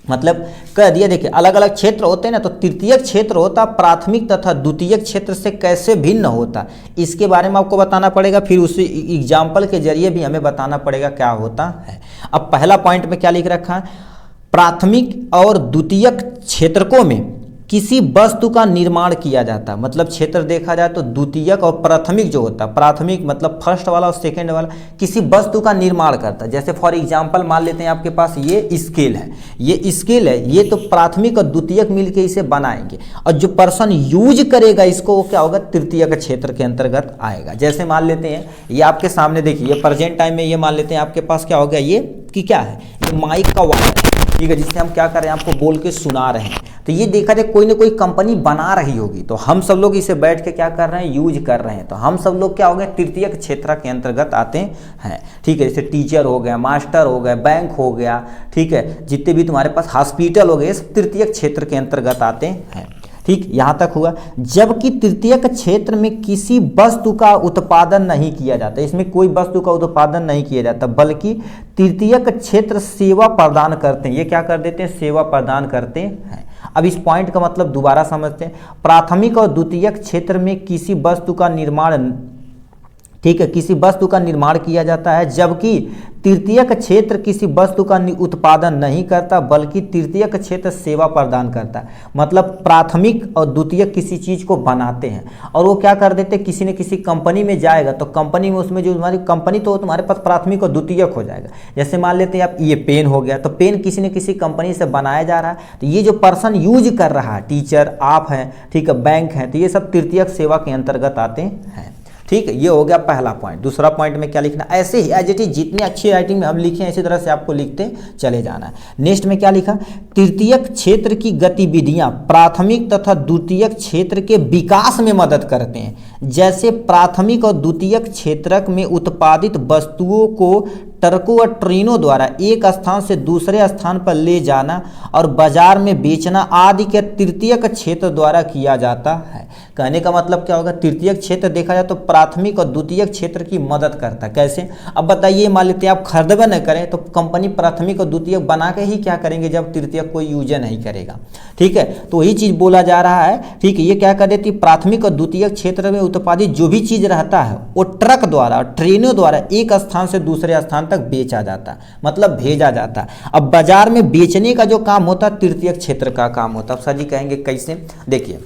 मतलब कह दिया, देखिए अलग अलग क्षेत्र होते हैं ना, तो तृतीयक क्षेत्र होता प्राथमिक तथा द्वितीयक क्षेत्र से कैसे भिन्न होता, इसके बारे में आपको बताना पड़ेगा। फिर उसी एग्जाम्पल के जरिए भी हमें बताना पड़ेगा क्या होता है। अब पहला पॉइंट में क्या लिख रखा है, प्राथमिक और द्वितीयक क्षेत्रकों में किसी वस्तु का निर्माण किया जाता है। मतलब क्षेत्र देखा जाए तो द्वितीयक और प्राथमिक जो होता है, प्राथमिक मतलब फर्स्ट वाला और सेकंड वाला, किसी वस्तु का निर्माण करता है। जैसे फॉर एग्जांपल मान लेते हैं आपके पास ये स्केल है, ये स्केल है, ये तो प्राथमिक और द्वितीयक मिलके इसे बनाएंगे, और जो पर्सन यूज करेगा इसको वो क्या होगा, तृतीयक क्षेत्र के अंतर्गत आएगा। जैसे मान लेते हैं ये आपके सामने देखिए, ये प्रेजेंट टाइम में ये मान लेते हैं आपके पास क्या हो गया, ये कि क्या है, ये माइक का वायर है। ठीक है, जिससे हम क्या कर रहे हैं, आपको बोल के सुना रहे हैं। तो ये देखा जाए कोई ना कोई कंपनी बना रही होगी, तो हम सब लोग इसे बैठ के क्या कर रहे हैं, यूज कर रहे हैं। तो हम सब लोग क्या हो गए, तृतीयक क्षेत्र के अंतर्गत आते हैं। ठीक है, जैसे टीचर हो गया, मास्टर हो गए, बैंक हो गया, ठीक है, जितने भी तुम्हारे पास हॉस्पिटल हो गए, तृतीयक क्षेत्र के अंतर्गत आते हैं। ठीक, यहाँ तक हुआ। जबकि तृतीयक क्षेत्र में किसी वस्तु का उत्पादन नहीं किया जाता, इसमें कोई वस्तु का उत्पादन नहीं किया जाता, बल्कि तृतीयक क्षेत्र सेवा प्रदान करते हैं। ये क्या कर देते हैं? सेवा प्रदान करते हैं। अब इस पॉइंट का मतलब दोबारा समझते हैं। प्राथमिक और द्वितीयक क्षेत्र में किसी वस्तु का निर्माण, ठीक है, किसी वस्तु का निर्माण किया जाता है, जबकि तृतीयक क्षेत्र किसी वस्तु का उत्पादन नहीं करता, बल्कि तृतीयक क्षेत्र सेवा प्रदान करता है। मतलब प्राथमिक और द्वितीयक किसी चीज को बनाते हैं और वो क्या कर देते हैं, किसी न किसी कंपनी में जाएगा तो कंपनी में उसमें जो तुम्हारी कंपनी तो तुम्हारे पास प्राथमिक और द्वितीयक हो जाएगा। जैसे मान लेते हैं आप ये पेन हो गया, तो पेन किसी न किसी कंपनी से बनाया जा रहा है, तो ये जो पर्सन यूज कर रहा है, टीचर आप हैं, ठीक है, बैंक हैं, तो ये सब तृतीयक सेवा के अंतर्गत आते हैं। ठीक है, ये हो गया पहला पॉइंट। दूसरा पॉइंट में क्या लिखना, ऐसे ही एज इट इज जितनी अच्छी राइटिंग में हम लिखे हैं इसी तरह से आपको लिखते चले जाना है। नेक्स्ट में क्या लिखा, तृतीयक क्षेत्र की गतिविधियां प्राथमिक तथा द्वितीयक क्षेत्र के विकास में मदद करते हैं। जैसे प्राथमिक और द्वितीयक क्षेत्रक में उत्पादित वस्तुओं को ट्रकों और ट्रेनों द्वारा एक स्थान से दूसरे स्थान पर ले जाना और बाजार में बेचना आदि के तृतीयक क्षेत्र द्वारा किया जाता है। कहने का मतलब क्या होगा, तृतीयक क्षेत्र देखा जाए तो प्राथमिक और द्वितीयक क्षेत्र की मदद करता है। कैसे, अब बताइए, मान लेते हैं आप खरीदबे न करें तो कंपनी प्राथमिक और द्वितीयक बना के ही क्या करेंगे जब तृतीयक कोई यूज नहीं करेगा। ठीक है, तो वही चीज बोला जा रहा है। ठीक है, ये क्या कर देती है, प्राथमिक और द्वितीयक क्षेत्र में उत्पादित जो भी चीज रहता है वो ट्रक द्वारा, ट्रेनों द्वारा एक स्थान से दूसरे स्थान तक बेचा जाता है, मतलब भेजा जाता है। अब बाजार में बेचने का जो काम होता है तृतीयक क्षेत्र का काम होता है। अब सर जी कहेंगे कैसे, देखिए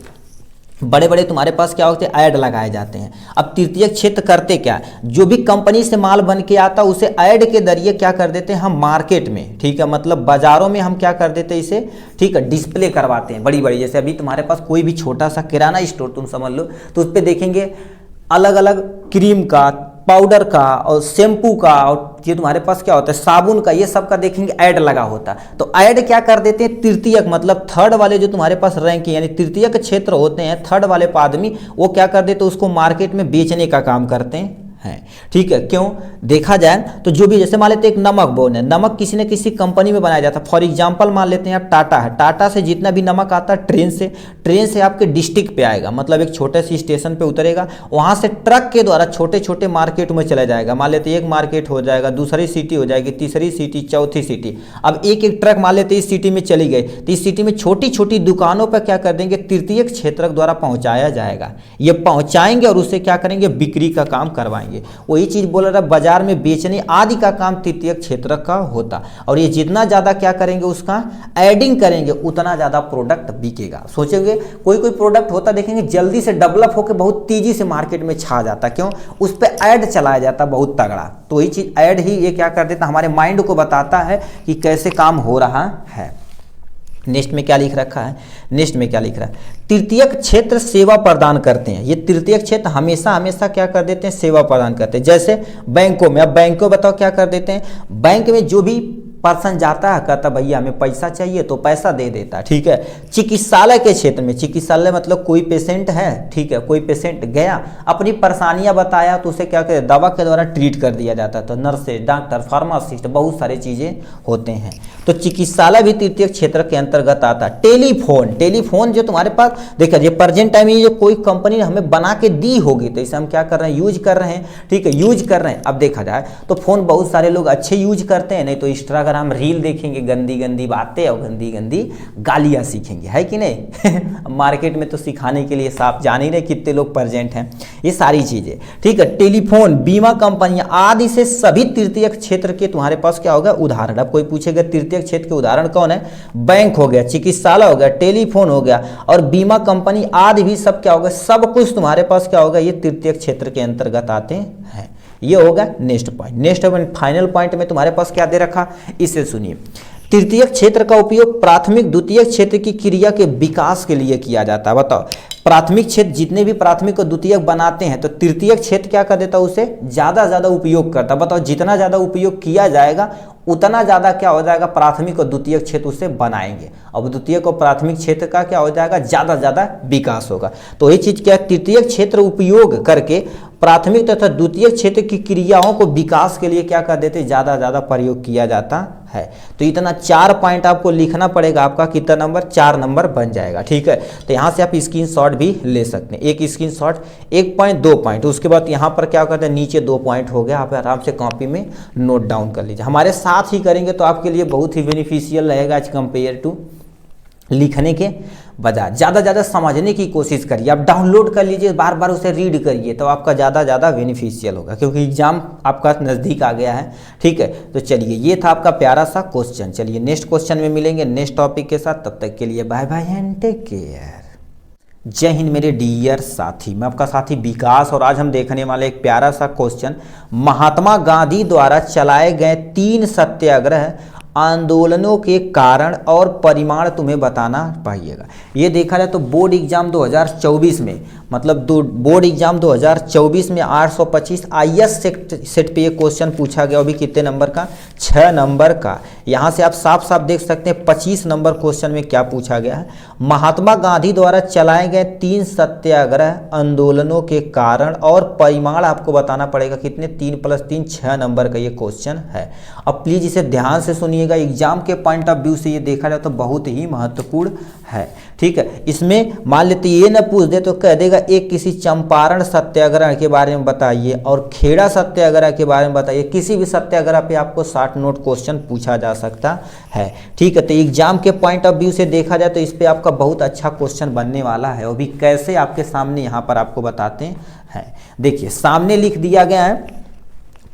बड़े बड़े तुम्हारे पास क्या होते हैं, ऐड लगाए जाते हैं। अब तृतीयक क्षेत्र करते क्या, जो भी कंपनी से माल बन के आता है उसे ऐड के जरिए क्या कर देते हैं हम मार्केट में, ठीक है, मतलब बाजारों में हम क्या कर देते हैं इसे, ठीक है, डिस्प्ले करवाते हैं बड़ी बड़ी। जैसे अभी तुम्हारे पास कोई भी छोटा सा किराना स्टोर तुम समझ लो, तो उस पर देखेंगे अलग अलग क्रीम का, पाउडर का और शैम्पू का, और ये तुम्हारे पास क्या होता है साबुन का, ये सब का देखेंगे ऐड लगा होता है। तो ऐड क्या कर देते हैं तृतीयक, मतलब थर्ड वाले जो तुम्हारे पास रैंक यानी तृतीयक क्षेत्र होते हैं, थर्ड वाले आदमी वो क्या कर देते हैं उसको मार्केट में बेचने का काम करते हैं। ठीक है, क्यों देखा जाए तो जो भी, जैसे मान लेते हैं एक नमक बोन है, नमक किसी न किसी कंपनी में बनाया जाता है। फॉर एग्जांपल मान लेते हैं आप टाटा है, टाटा से जितना भी नमक आता है ट्रेन से आपके डिस्ट्रिक्ट पे आएगा, मतलब एक छोटे से स्टेशन पे उतरेगा, वहां से ट्रक के द्वारा छोटे छोटे मार्केट में चला जाएगा। मान लेते हैं एक मार्केट हो जाएगा, दूसरी सिटी हो जाएगी, तीसरी सिटी, चौथी सिटी। अब एक एक ट्रक मान लेते हैं इस सिटी में चली गई, तो इस सिटी में छोटी छोटी दुकानों पर क्या कर देंगे तृतीयक क्षेत्र द्वारा पहुंचाया जाएगा। ये पहुंचाएंगे और उससे क्या करेंगे बिक्री का काम करवाएंगे। वही चीज बोल रहा है, बाजार में बेचने आदि का काम तृतीयक क्षेत्र का होता, और ये जितना ज्यादा क्या करेंगे उसका एडिंग करेंगे उतना ज्यादा प्रोडक्ट बिकेगा। सोचेंगे कोई कोई प्रोडक्ट होता देखेंगे जल्दी से डेवलप होकर बहुत तेजी से मार्केट में छा जाता, क्यों, उस पर ऐड चलाया जाता बहुत तगड़ा। तो वही चीज ऐड ही ये क्या कर देता हमारे माइंड को बताता है कि कैसे काम हो रहा है। नेक्स्ट में क्या लिख रखा है, नेक्स्ट में क्या लिख रहा है, तृतीयक क्षेत्र सेवा प्रदान करते हैं। ये तृतीयक क्षेत्र हमेशा हमेशा क्या कर देते हैं सेवा प्रदान करते हैं। जैसे बैंकों में, अब बैंकों बताओ क्या कर देते हैं, बैंक में जो भी पर्सन जाता है कहता भैया हमें पैसा चाहिए तो पैसा दे देता है। ठीक है, चिकित्सालय के क्षेत्र में, चिकित्सालय मतलब कोई पेशेंट है, ठीक है, कोई पेशेंट गया अपनी परेशानियां बताया तो उसे क्या कहते दवा के द्वारा ट्रीट कर दिया जाता है। तो नर्से, डॉक्टर, फार्मासिस्ट बहुत सारी चीजें होते हैं। तो चिकित्सालय भी तृतीयक क्षेत्र के अंतर्गत आता है। टेलीफोन, टेलीफोन जो तुम्हारे पास देखा ये प्रेजेंट टाइम में जो कोई कंपनी ने हमें बना के दी होगी तो इसे हम क्या कर रहे हैं यूज कर रहे हैं। ठीक है, यूज कर रहे हैं। अब देखा जाए तो फोन बहुत सारे लोग अच्छे यूज करते हैं, नहीं तो इंस्टाग्राम हम रील देखेंगे, गंदी गंदी बातें और गंदी गंदी गालियां सीखेंगे, है कि नहीं मार्केट में तो सिखाने के लिए साफ जान ही रहे कितने लोग प्रेजेंट हैं, ये सारी चीजें। ठीक है, टेलीफोन, बीमा कंपनियां आदि से सभी तृतीयक क्षेत्र के तुम्हारे पास क्या होगा उदाहरण। अब कोई पूछेगा तृतीयक क्षेत्र के उदाहरण कौन है, बैंक हो गया, चिकित्सालय हो गया, टेलीफोन हो गया और बीमा कंपनी आदि भी सब क्या होगा, सब कुछ तुम्हारे पास क्या होगा ये तृतीयक क्षेत्र के अंतर्गत आते हैं। ये होगा next point. Next final point में तुम्हारे पास क्या दे रखा, इसे सुनिए। तृतीयक क्षेत्र का उपयोग प्राथमिक द्वितीयक क्षेत्र की क्रिया के विकास के लिए किया जाता है। बताओ, प्राथमिक क्षेत्र जितने भी प्राथमिक और द्वितीयक बनाते हैं तो तृतीयक क्षेत्र क्या कर देता है उसे ज्यादा उपयोग करता है। बताओ, जितना ज्यादा उपयोग किया जाएगा उतना ज्यादा क्या हो जाएगा प्राथमिक और द्वितीयक क्षेत्र उसे बनाएंगे। अब द्वितीयक और प्राथमिक क्षेत्र का क्या हो जाएगा ज्यादा विकास होगा। तो ये चीज क्या, तृतीयक क्षेत्र उपयोग करके प्राथमिक तथा द्वितीयक क्षेत्र की क्रियाओं को विकास के लिए क्या कर देते ज्यादा प्रयोग किया जाता है। तो इतना 4 पॉइंट आपको लिखना पड़ेगा, आपका कितना नंबर, 4 नंबर बन जाएगा। ठीक है, तो यहाँ से आप स्क्रीनशॉट भी ले सकते हैं, एक स्क्रीनशॉट, 1 पॉइंट 2 पॉइंट, उसके बाद यहाँ पर क्या करते हैं, नीचे 2 पॉइंट हो गया, आप आराम से कॉपी में नोट डाउन कर लीजिए। हमारे साथ ही करेंगे तो आपके लिए बहुत ही बेनिफिशियल रहेगा एज कम्पेयर टू लिखने के बजाय। ज़्यादा समझने की कोशिश करिए, आप डाउनलोड कर लीजिए, बार बार उसे रीड करिए, तो आपका ज़्यादा बेनिफिशियल होगा, क्योंकि एग्जाम आपका नज़दीक आ गया है। ठीक है, तो चलिए ये था आपका प्यारा सा क्वेश्चन। चलिए नेक्स्ट क्वेश्चन में मिलेंगे नेक्स्ट टॉपिक के साथ, तब तक के लिए bye bye and take care. Jai Hind मेरे डियर साथी, मैं आपका साथी विकास, और आज हम देखने वाले एक प्यारा सा क्वेश्चन, महात्मा गांधी द्वारा चलाए गए 3 सत्याग्रह आंदोलनों के कारण और परिमाण तुम्हें बताना पाइएगा। ये देखा जाए तो बोर्ड एग्जाम 2024 में, मतलब बोर्ड एग्जाम 2024 में 825 IS सेट पे ये क्वेश्चन पूछा गया, अभी कितने नंबर का, 6 नंबर का। यहाँ से आप साफ साफ देख सकते हैं 25 नंबर क्वेश्चन में क्या पूछा गया है, महात्मा गांधी द्वारा चलाए गए 3 सत्याग्रह आंदोलनों के कारण और परिमाण आपको बताना पड़ेगा, कितने, 3 + 3 6 नंबर का ये क्वेश्चन है। अब प्लीज इसे ध्यान से सुनिएगा, एग्जाम के पॉइंट ऑफ व्यू से ये देखा जाए तो बहुत ही महत्वपूर्ण है। ठीक है, इसमें मान लेते ये न पूछ दे तो कह देगा एक किसी चंपारण सत्याग्रह के बारे में बताइए और खेड़ा सत्याग्रह के बारे में बताइए, किसी भी सत्याग्रह पे आपको 60 नोट क्वेश्चन पूछा जा सकता है। ठीक है, तो एग्जाम के पॉइंट ऑफ व्यू से देखा जाए तो इस पे आपका बहुत अच्छा क्वेश्चन बनने वाला है, वो भी कैसे आपके सामने यहाँ पर आपको बताते हैं। देखिए सामने लिख दिया गया है,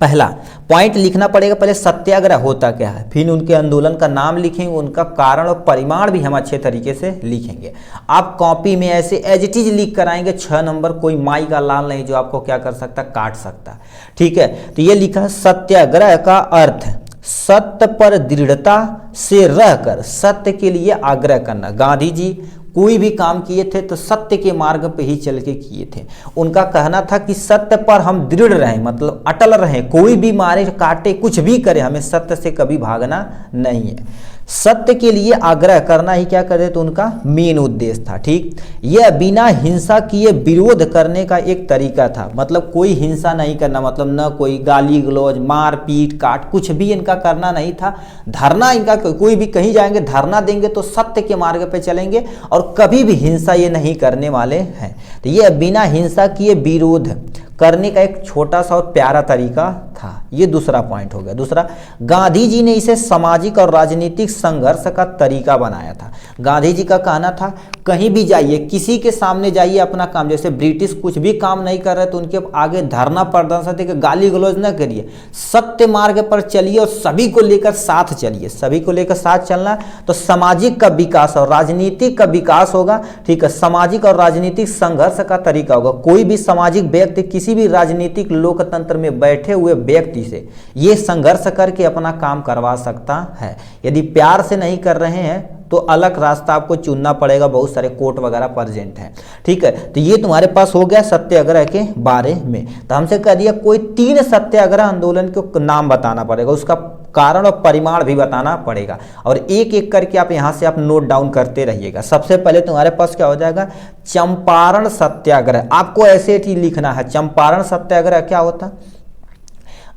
पहला पॉइंट लिखना पड़ेगा, पहले सत्याग्रह होता क्या है, फिर उनके आंदोलन का नाम लिखेंगे, उनका कारण और परिमाण भी हम अच्छे तरीके से लिखेंगे। आप कॉपी में ऐसे एज इट इज लिख कर आएंगे, 6 नंबर, कोई माई का लाल नहीं जो आपको क्या कर सकता, काट सकता। ठीक है, तो ये लिखा है सत्याग्रह का अर्थ सत्य पर दृढ़ता से रहकर सत्य के लिए आग्रह करना। गांधी जी कोई भी काम किए थे तो सत्य के मार्ग पे ही चल के किए थे। उनका कहना था कि सत्य पर हम दृढ़ रहें, मतलब अटल रहें, कोई भी मारे काटे कुछ भी करे, हमें सत्य से कभी भागना नहीं है। सत्य के लिए आग्रह करना ही क्या करे तो उनका मेन उद्देश्य था। ठीक, यह बिना हिंसा किए विरोध करने का एक तरीका था, मतलब कोई हिंसा नहीं करना, मतलब न कोई गाली गलौज, मार पीट काट, कुछ भी इनका करना नहीं था। धरना इनका, कोई भी कहीं जाएंगे धरना देंगे तो सत्य के मार्ग पे चलेंगे और कभी भी हिंसा ये नहीं करने वाले हैं। तो ये बिना हिंसा किए विरोध करने का एक छोटा सा और प्यारा तरीका था, ये दूसरा पॉइंट हो गया। दूसरा, गांधी जी ने इसे सामाजिक और राजनीतिक संघर्ष का तरीका बनाया था। गांधी जी का कहना था कहीं भी जाइए, किसी के सामने जाइए, अपना काम, जैसे ब्रिटिश कुछ भी काम नहीं कर रहे तो उनके आगे धरना प्रदर्शन देकर गाली गलौज न करिए, सत्य मार्ग पर चलिए और सभी को लेकर साथ चलिए। सभी को लेकर साथ चलना तो सामाजिक का विकास और राजनीतिक का विकास होगा। ठीक है, सामाजिक और राजनीतिक संघर्ष का तरीका होगा। कोई भी सामाजिक व्यक्ति किसी भी राजनीतिक लोकतंत्र में बैठे हुए व्यक्ति से ये संघर्ष करके अपना काम करवा सकता है। यदि प्यार से नहीं कर रहे हैं तो अलग रास्ता आपको चुनना पड़ेगा, बहुत सारे कोर्ट वगैरह प्रेजेंट हैं। ठीक है, तो ये तुम्हारे पास हो गया सत्याग्रह के बारे में। तो हमसे कह दिया कोई 3 सत्याग्रह आंदोलन के नाम बताना पड़ेगा, उसका कारण और परिमाण भी बताना पड़ेगा, और एक एक करके आप यहाँ से आप नोट डाउन करते रहिएगा। सबसे पहले तुम्हारे पास क्या हो जाएगा, चंपारण सत्याग्रह। आपको ऐसे ही लिखना है, चंपारण सत्याग्रह क्या होता।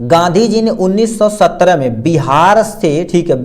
गांधी जी ने 1917 में बिहार से, ठीक है,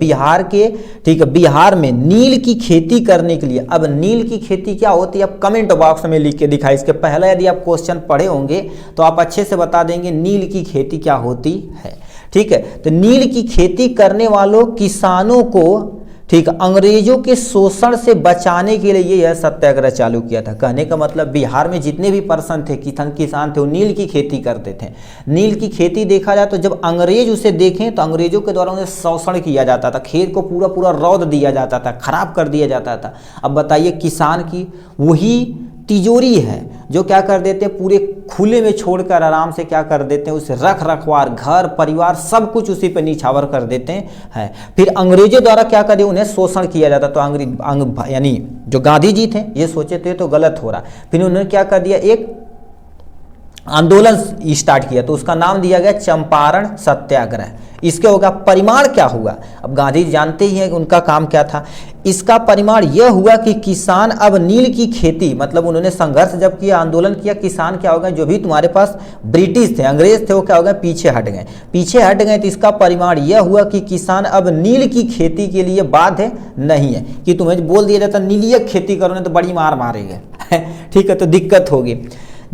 बिहार में नील की खेती करने के लिए, अब नील की खेती क्या होती है आप कमेंट बॉक्स में लिख के दिखाई। इसके पहले यदि आप क्वेश्चन पढ़े होंगे तो आप अच्छे से बता देंगे नील की खेती क्या होती है। ठीक है, तो नील की खेती करने वालों किसानों को, ठीक, अंग्रेजों के शोषण से बचाने के लिए यह सत्याग्रह चालू किया था। कहने का मतलब बिहार में जितने भी पर्सन थे, किसान थे, वो नील की खेती करते थे। नील की खेती देखा जाए तो जब अंग्रेज उसे देखें तो अंग्रेजों के द्वारा उन्हें शोषण किया जाता था, खेत को पूरा रौद दिया जाता था, खराब कर दिया जाता था। अब बताइए किसान की वही तिजोरी है जो क्या कर देते हैं, पूरे खुले में छोड़कर आराम से क्या कर देते हैं, उसे रख रखवार, घर परिवार सब कुछ उसी पे निछावर कर देते हैं। फिर अंग्रेजों द्वारा क्या कर दिया, उन्हें शोषण किया जाता। तो अंग्रेज यानी जो गांधी जी थे ये सोचे थे तो गलत हो रहा, फिर उन्होंने क्या कर दिया, एक आंदोलन स्टार्ट किया, तो उसका नाम दिया गया चंपारण सत्याग्रह। इसके होगा परिमाण क्या हुआ, अब गांधी जी जानते ही हैं कि उनका काम क्या था। इसका परिमाण यह हुआ कि किसान अब नील की खेती, मतलब उन्होंने संघर्ष जब किया, आंदोलन किया, किसान क्या हो गए, जो भी तुम्हारे पास ब्रिटिश थे, अंग्रेज थे, वो क्या हो गए, पीछे हट गए। पीछे हट गए तो इसका परिमाण यह हुआ कि किसान अब नील की खेती के लिए बाध्य नहीं है, कि तुम्हें बोल दिया जाता नीलीय खेती करो नहीं तो बड़ी मार मारेंगे ठीक है, तो दिक्कत होगी।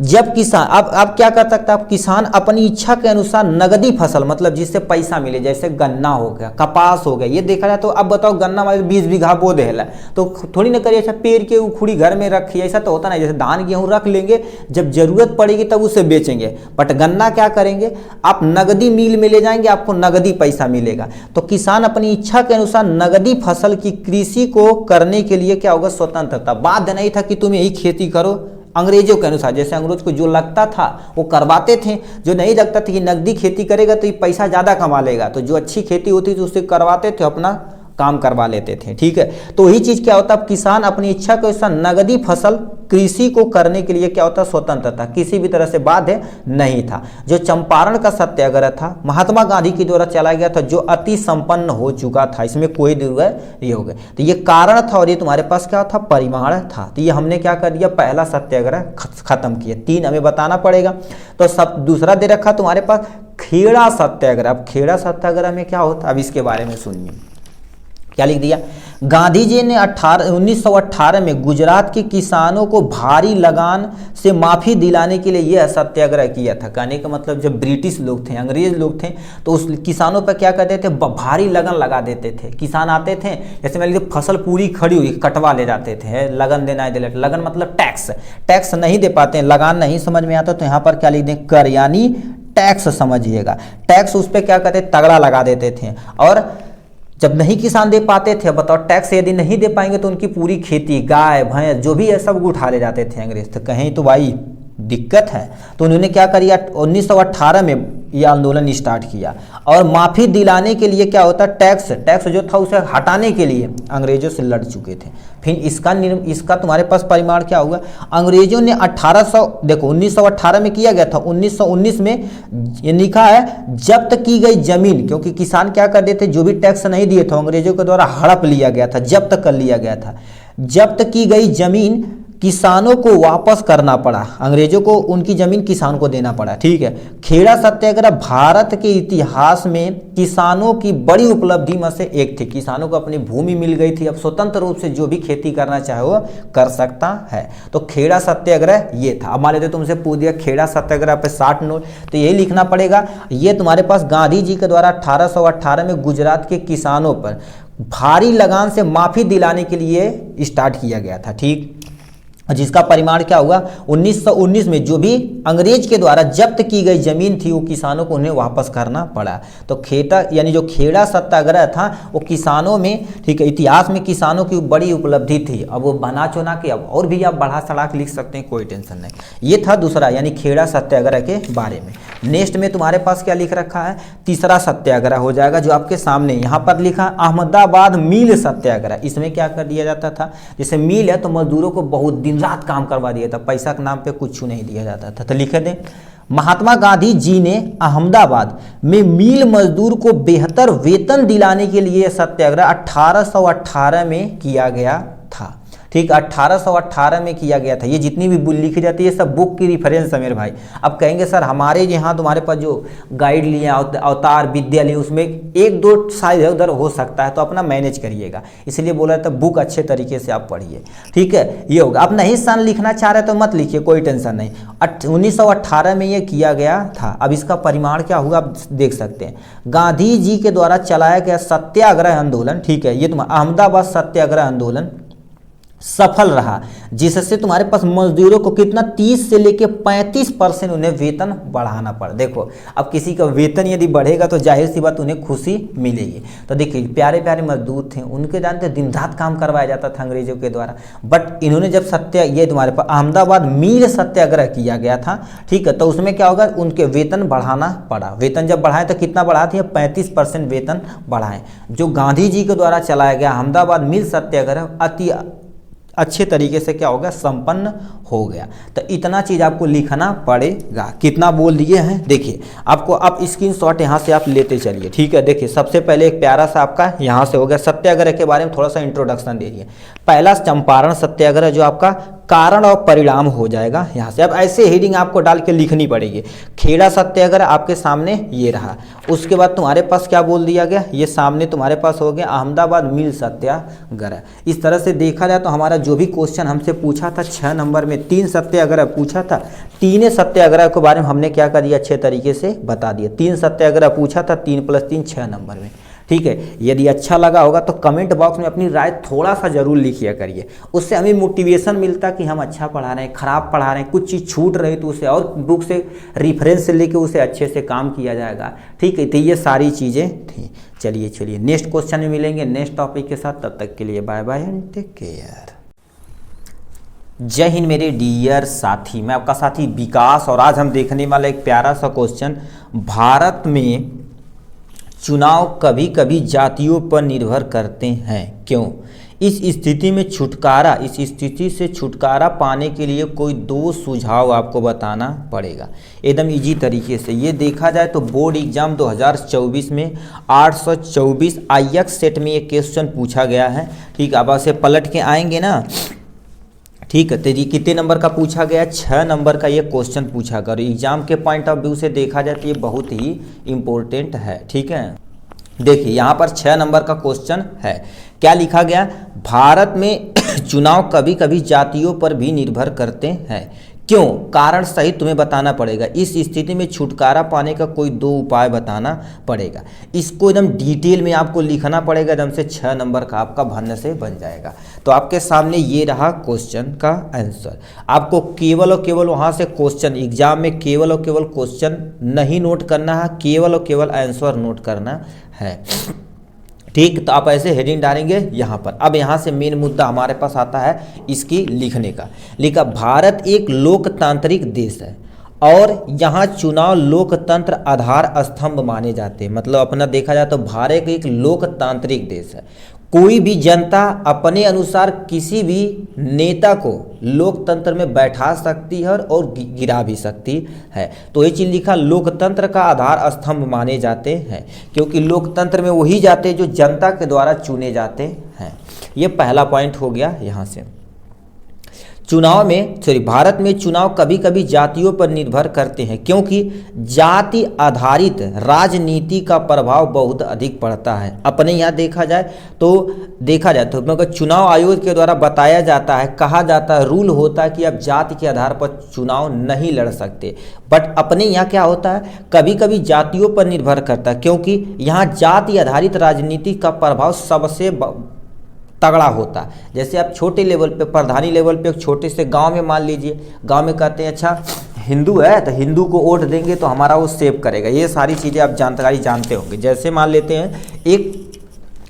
जब किसान अब क्या कर सकता है, किसान अपनी इच्छा के अनुसार नगदी फसल, मतलब जिससे पैसा मिले, जैसे गन्ना हो गया, कपास हो गया, ये देखा जाए तो अब बताओ गन्ना वाले 20 बीघा बो देला तो थोड़ी ना करिए अच्छा पेड़ के उखुड़ी घर में रखिए, ऐसा तो होता नहीं। जैसे धान गेहूँ रख लेंगे, जब जरूरत पड़ेगी तब उसे बेचेंगे, बट गन्ना क्या करेंगे, आप नगदी मिल में ले जाएंगे, आपको नगदी पैसा मिलेगा। तो किसान अपनी इच्छा के अनुसार नगदी फसल की कृषि को करने के लिए क्या होगा, स्वतंत्र था, बाध्य नहीं था कि तुम यही खेती करो अंग्रेजों के अनुसार। जैसे अंग्रेज को जो लगता था वो करवाते थे, जो नहीं लगता था कि नगदी खेती करेगा तो ये पैसा ज़्यादा कमा लेगा, तो जो अच्छी खेती होती थी उससे करवाते थे, अपना काम करवा लेते थे। ठीक है, तो वही चीज़ क्या होता है, किसान अपनी इच्छा के अनुसार नगदी फसल कृषि को करने के लिए क्या होता, स्वतंत्र था, किसी भी तरह से बाध्य नहीं था। जो चंपारण का सत्याग्रह था महात्मा गांधी के द्वारा चलाया गया था, जो अति संपन्न हो चुका था, इसमें कोई दुर्गय ये हो गए। तो ये कारण था और ये तुम्हारे पास क्या था, परिमाण था। तो ये हमने क्या कर दिया, पहला सत्याग्रह खत्म किया। 3 हमें बताना पड़ेगा, तो सब दूसरा दे रखा तुम्हारे पास खेड़ा सत्याग्रह। अब खेड़ा सत्याग्रह में क्या होता, अब इसके बारे में सुनिए क्या लिख दिया। गांधी जी ने 1918 में गुजरात के किसानों को भारी लगान से माफी दिलाने के लिए यह सत्याग्रह किया था। कहने का मतलब जब ब्रिटिश लोग थे, अंग्रेज लोग थे, तो उस किसानों पर क्या करते थे, भारी लगन लगा देते थे। किसान आते थे, जैसे मान लीजिए फसल पूरी खड़ी हुई, कटवा ले जाते थे, लगन देना है, लगन मतलब टैक्स नहीं दे पाते हैं, लगान नहीं समझ में आता तो यहाँ पर क्या लिख दें, कर, यानी टैक्स समझिएगा। टैक्स उस पर क्या करते, तगड़ा लगा देते थे। और जब नहीं किसान दे पाते थे, बताओ टैक्स यदि नहीं दे पाएंगे तो उनकी पूरी खेती, गाय भैंस जो भी है सब उठा ले जाते थे अंग्रेज। तो कहीं तो भाई दिक्कत है, तो उन्होंने क्या किया, 1918 में ये आंदोलन स्टार्ट किया। और माफी दिलाने के लिए क्या होता, टैक्स जो था उसे हटाने के लिए अंग्रेजों से लड़ चुके थे। फिर इसका तुम्हारे पास परिमाण क्या हुआ, अंग्रेजों ने 1918 में किया गया था, 1919 में ये लिखा है जब्त की गई जमीन, क्योंकि किसान क्या कर देते, जो भी टैक्स नहीं दिए थे अंग्रेजों के द्वारा हड़प लिया गया था, जब्त कर लिया गया था। जब्त की गई जमीन किसानों को वापस करना पड़ा, अंग्रेजों को उनकी जमीन किसान को देना पड़ा। ठीक है, खेड़ा सत्याग्रह भारत के इतिहास में किसानों की बड़ी उपलब्धि में से एक थी। किसानों को अपनी भूमि मिल गई थी, अब स्वतंत्र रूप से जो भी खेती करना चाहे वो कर सकता है। तो खेड़ा सत्याग्रह ये था। अब मान लेते तुमसे पूछ दिया खेड़ा सत्याग्रह पे 60 नोट, तो यही लिखना पड़ेगा। ये तुम्हारे पास गांधी जी के द्वारा 1818 में गुजरात के किसानों पर भारी लगान से माफी दिलाने के लिए स्टार्ट किया गया था। ठीक, जिसका परिमाण क्या हुआ, 1919 में जो भी अंग्रेज के द्वारा जब्त की गई जमीन थी वो किसानों को उन्हें वापस करना पड़ा। तो यानी जो खेड़ा सत्याग्रह था वो किसानों में, ठीक है, इतिहास में किसानों की बड़ी उपलब्धि थी। अब वो बना चुना के अब और भी आप बढ़ा चढ़ा के लिख सकते हैं, कोई टेंशन नहीं। ये था दूसरा, यानी खेड़ा सत्याग्रह के बारे में। नेक्स्ट में तुम्हारे पास क्या लिख रखा है, तीसरा सत्याग्रह हो जाएगा जो आपके सामने यहाँ पर लिखा, अहमदाबाद मिल सत्याग्रह। इसमें क्या कर दिया जाता था, जैसे मिल है तो मजदूरों को बहुत दिन रात काम करवा दिया था, पैसा के नाम पे कुछ नहीं दिया जाता था। तो लिखे दें, महात्मा गांधी जी ने अहमदाबाद में मिल मजदूर को बेहतर वेतन दिलाने के लिए सत्याग्रह 1818 में किया गया था। ठीक, 1818 में किया गया था। ये जितनी भी बुक लिखी जाती है सब बुक की रिफरेंस है मेरे भाई। अब कहेंगे सर हमारे यहाँ तुम्हारे पास जो गाइड लिए अवतार विद्या लिए उसमें 1-2 शायद उधर हो सकता है, तो अपना मैनेज करिएगा, इसलिए बोला था बुक अच्छे तरीके से आप पढ़िए। ठीक है, ये होगा। अब नहीं सन लिखना चाह रहे तो मत लिखिए, कोई टेंशन नहीं। 1918 में ये किया गया था। अब इसका परिमाण क्या हुआ आप देख सकते हैं। गांधी जी के द्वारा चलाया गया सत्याग्रह आंदोलन, ठीक है, ये तुम्हारा अहमदाबाद सत्याग्रह आंदोलन सफल रहा, जिससे तुम्हारे पास मजदूरों को कितना 30 से लेके 35% उन्हें वेतन बढ़ाना पड़ा। देखो अब किसी का वेतन यदि बढ़ेगा तो जाहिर सी बात उन्हें खुशी मिलेगी। तो देखिए प्यारे प्यारे मजदूर थे, उनके जानते दिन रात काम करवाया जाता था अंग्रेजों के द्वारा, बट इन्होंने जब ये तुम्हारे पास अहमदाबाद मिल सत्याग्रह किया गया था, ठीक है, तो उसमें क्या होगा, उनके वेतन बढ़ाना पड़ा। वेतन जब बढ़ाए तो कितना बढ़ा दिया, 35% वेतन बढ़ाए। जो गांधी जी के द्वारा चलाया गया अहमदाबाद मिल सत्याग्रह अच्छे तरीके से क्या हो गया, संपन्न हो गया। तो इतना चीज़ आपको लिखना पड़ेगा। कितना बोल दिए हैं देखिए, आपको आप स्क्रीनशॉट यहाँ से आप लेते चलिए, ठीक है। देखिए सबसे पहले एक प्यारा सा आपका यहाँ से हो गया, सत्याग्रह के बारे में थोड़ा सा इंट्रोडक्शन दे दिए। पहला चंपारण सत्याग्रह जो आपका कारण और परिणाम हो जाएगा यहाँ से। अब ऐसे हेडिंग आपको डाल के लिखनी पड़ेगी। खेड़ा सत्याग्रह आपके सामने ये रहा। उसके बाद तुम्हारे पास क्या बोल दिया गया, ये सामने तुम्हारे पास हो गया अहमदाबाद मिल सत्याग्रह। इस तरह से देखा जाए तो हमारा जो भी क्वेश्चन हमसे पूछा था 6 नंबर में 3 सत्याग्रह पूछा था, तीनों सत्याग्रह के बारे में हमने क्या कर दिया, अच्छे तरीके से बता दिया। 3 सत्याग्रह पूछा था, 3 + 3 6 नंबर में, ठीक है। यदि अच्छा लगा होगा तो कमेंट बॉक्स में अपनी राय थोड़ा सा जरूर लिखिए करिए, उससे हमें मोटिवेशन मिलता कि हम अच्छा पढ़ा रहे हैं, खराब पढ़ा रहे हैं, कुछ चीज़ छूट रही तो उसे और बुक से रेफरेंस से लेके उसे अच्छे से काम किया जाएगा, ठीक है। तो ये सारी चीज़ें थी। चलिए नेक्स्ट क्वेश्चन में मिलेंगे नेक्स्ट टॉपिक के साथ। तब तक के लिए bye bye and take care. Jai Hind मेरे डियर साथी, मैं आपका साथी विकास, और आज हम देखने वाला एक प्यारा सा क्वेश्चन, भारत में चुनाव कभी कभी जातियों पर निर्भर करते हैं, क्यों? इस स्थिति से छुटकारा पाने के लिए कोई 2 सुझाव आपको बताना पड़ेगा, एकदम इजी तरीके से। ये देखा जाए तो बोर्ड एग्जाम 2024 में 824 IX सेट में ये क्वेश्चन पूछा गया है, ठीक। अब ऐसे पलट के आएंगे ना, ठीक है। तो ये कितने नंबर का पूछा गया, 6 नंबर का ये क्वेश्चन पूछा गया। और एग्जाम के पॉइंट ऑफ व्यू से देखा जाए तो ये बहुत ही इंपॉर्टेंट है, ठीक है। देखिए यहाँ पर 6 नंबर का क्वेश्चन है, क्या लिखा गया, भारत में चुनाव कभी कभी जातियों पर भी निर्भर करते हैं, क्यों? कारण सहित तुम्हें बताना पड़ेगा। इस स्थिति में छुटकारा पाने का कोई 2 उपाय बताना पड़ेगा। इसको एकदम डिटेल में आपको लिखना पड़ेगा, एकदम से 6 नंबर का आपका भन्न से बन जाएगा। तो आपके सामने ये रहा क्वेश्चन का आंसर। आपको केवल और केवल वहाँ से क्वेश्चन, एग्जाम में केवल और केवल क्वेश्चन नहीं नोट करना है, केवल और केवल आंसर नोट करना है, ठीक। तो आप ऐसे हेडिंग डालेंगे यहाँ पर। अब यहाँ से मेन मुद्दा हमारे पास आता है इसकी लिखने का। लिखा, भारत एक लोकतांत्रिक देश है और यहाँ चुनाव लोकतंत्र आधार स्तंभ माने जाते हैं। मतलब अपना देखा जाए तो भारत एक लोकतांत्रिक देश है। कोई भी जनता अपने अनुसार किसी भी नेता को लोकतंत्र में बैठा सकती है और गिरा भी सकती है। तो ये चीज़ लिखा, लोकतंत्र का आधार स्तंभ माने जाते हैं, क्योंकि लोकतंत्र में वही जाते हैं जो जनता के द्वारा चुने जाते हैं। ये पहला पॉइंट हो गया यहाँ से। भारत में चुनाव कभी कभी जातियों पर निर्भर करते हैं, क्योंकि जाति आधारित राजनीति का प्रभाव बहुत अधिक पड़ता है। अपने यहाँ देखा जाए तो मगर चुनाव आयोग के द्वारा बताया जाता है, कहा जाता है, रूल होता है कि आप जाति के आधार पर चुनाव नहीं लड़ सकते। बट अपने यहाँ क्या होता है, कभी कभी जातियों पर निर्भर करता है, क्योंकि यहाँ जाति आधारित राजनीति का प्रभाव सबसे तगड़ा होता है। जैसे आप छोटे लेवल पे, प्रधानी लेवल पे, एक छोटे से गांव में मान लीजिए, गांव में कहते हैं अच्छा हिंदू है तो हिंदू को वोट देंगे तो हमारा वो सेव करेगा। ये सारी चीज़ें आप जानकारी जानते होंगे। जैसे मान लेते हैं एक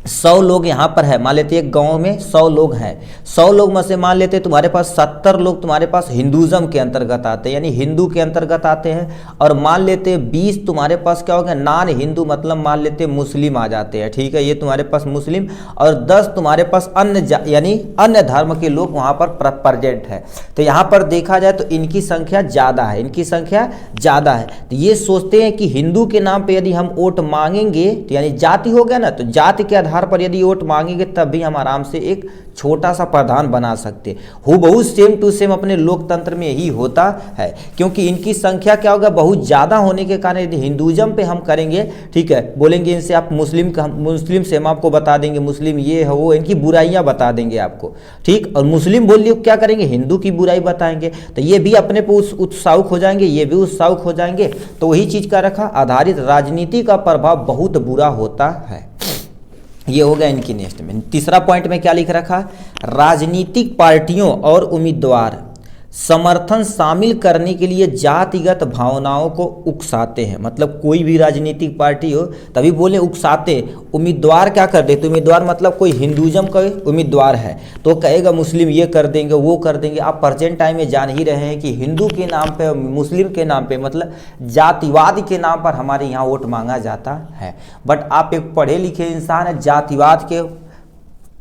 100 लोग यहाँ पर है, मान लेते हैं एक गांव में 100 लोग हैं, 100 लोग में से मान लेते हैं तुम्हारे पास 70 लोग तुम्हारे पास हिंदुज़म के अंतर्गत आते हैं, यानी हिंदू के अंतर्गत आते हैं, और मान लेते हैं 20 तुम्हारे पास क्या हो गया, नॉन हिंदू, मतलब मान लेते हैं मुस्लिम आ जाते हैं, ठीक है। ये तुम्हारे पास मुस्लिम, और 10 तुम्हारे पास अन्य यानी अन्य धर्म के लोग वहाँ पर प्रेजेंट है। तो यहाँ पर देखा जाए तो इनकी संख्या ज़्यादा है, तो ये सोचते हैं कि हिंदू के नाम पर यदि हम वोट मांगेंगे तो यानी जाति हो गया ना, तो जाति के आधार पर यदि वोट मांगेंगे तब भी हम आराम से एक छोटा सा प्रधान बना सकते। हूबहू सेम टू सेम अपने लोकतंत्र में यही होता है, क्योंकि इनकी संख्या क्या होगा, बहुत ज़्यादा होने के कारण यदि हिंदुज़म पे हम करेंगे, ठीक है, बोलेंगे इनसे आप मुस्लिम से हम आपको बता देंगे मुस्लिम ये है वो, इनकी बुराइयां बता देंगे आपको, ठीक। और मुस्लिम बोलिए क्या करेंगे, हिंदू की बुराई बताएंगे, तो ये भी अपने पे उत्साहित हो जाएंगे, ये भी उत्साहित हो जाएंगे। तो वही चीज़ का रखा, आधारित राजनीति का प्रभाव बहुत बुरा होता है। ये हो गया इनकी नेक्स्ट में। तीसरा पॉइंट में क्या लिख रखा, राजनीतिक पार्टियों और उम्मीदवार समर्थन शामिल करने के लिए जातिगत भावनाओं को उकसाते हैं। मतलब कोई भी राजनीतिक पार्टी हो तभी बोले उकसाते। उम्मीदवार क्या कर देते, उम्मीदवार मतलब कोई हिंदुज़म का उम्मीदवार है तो कहेगा मुस्लिम ये कर देंगे वो कर देंगे। आप प्रेजेंट टाइम में जान ही रहे हैं कि हिंदू के नाम पे, मुस्लिम के नाम पे, मतलब जातिवाद के नाम पर हमारे यहाँ वोट मांगा जाता है। बट आप एक पढ़े लिखे इंसान है, जातिवाद के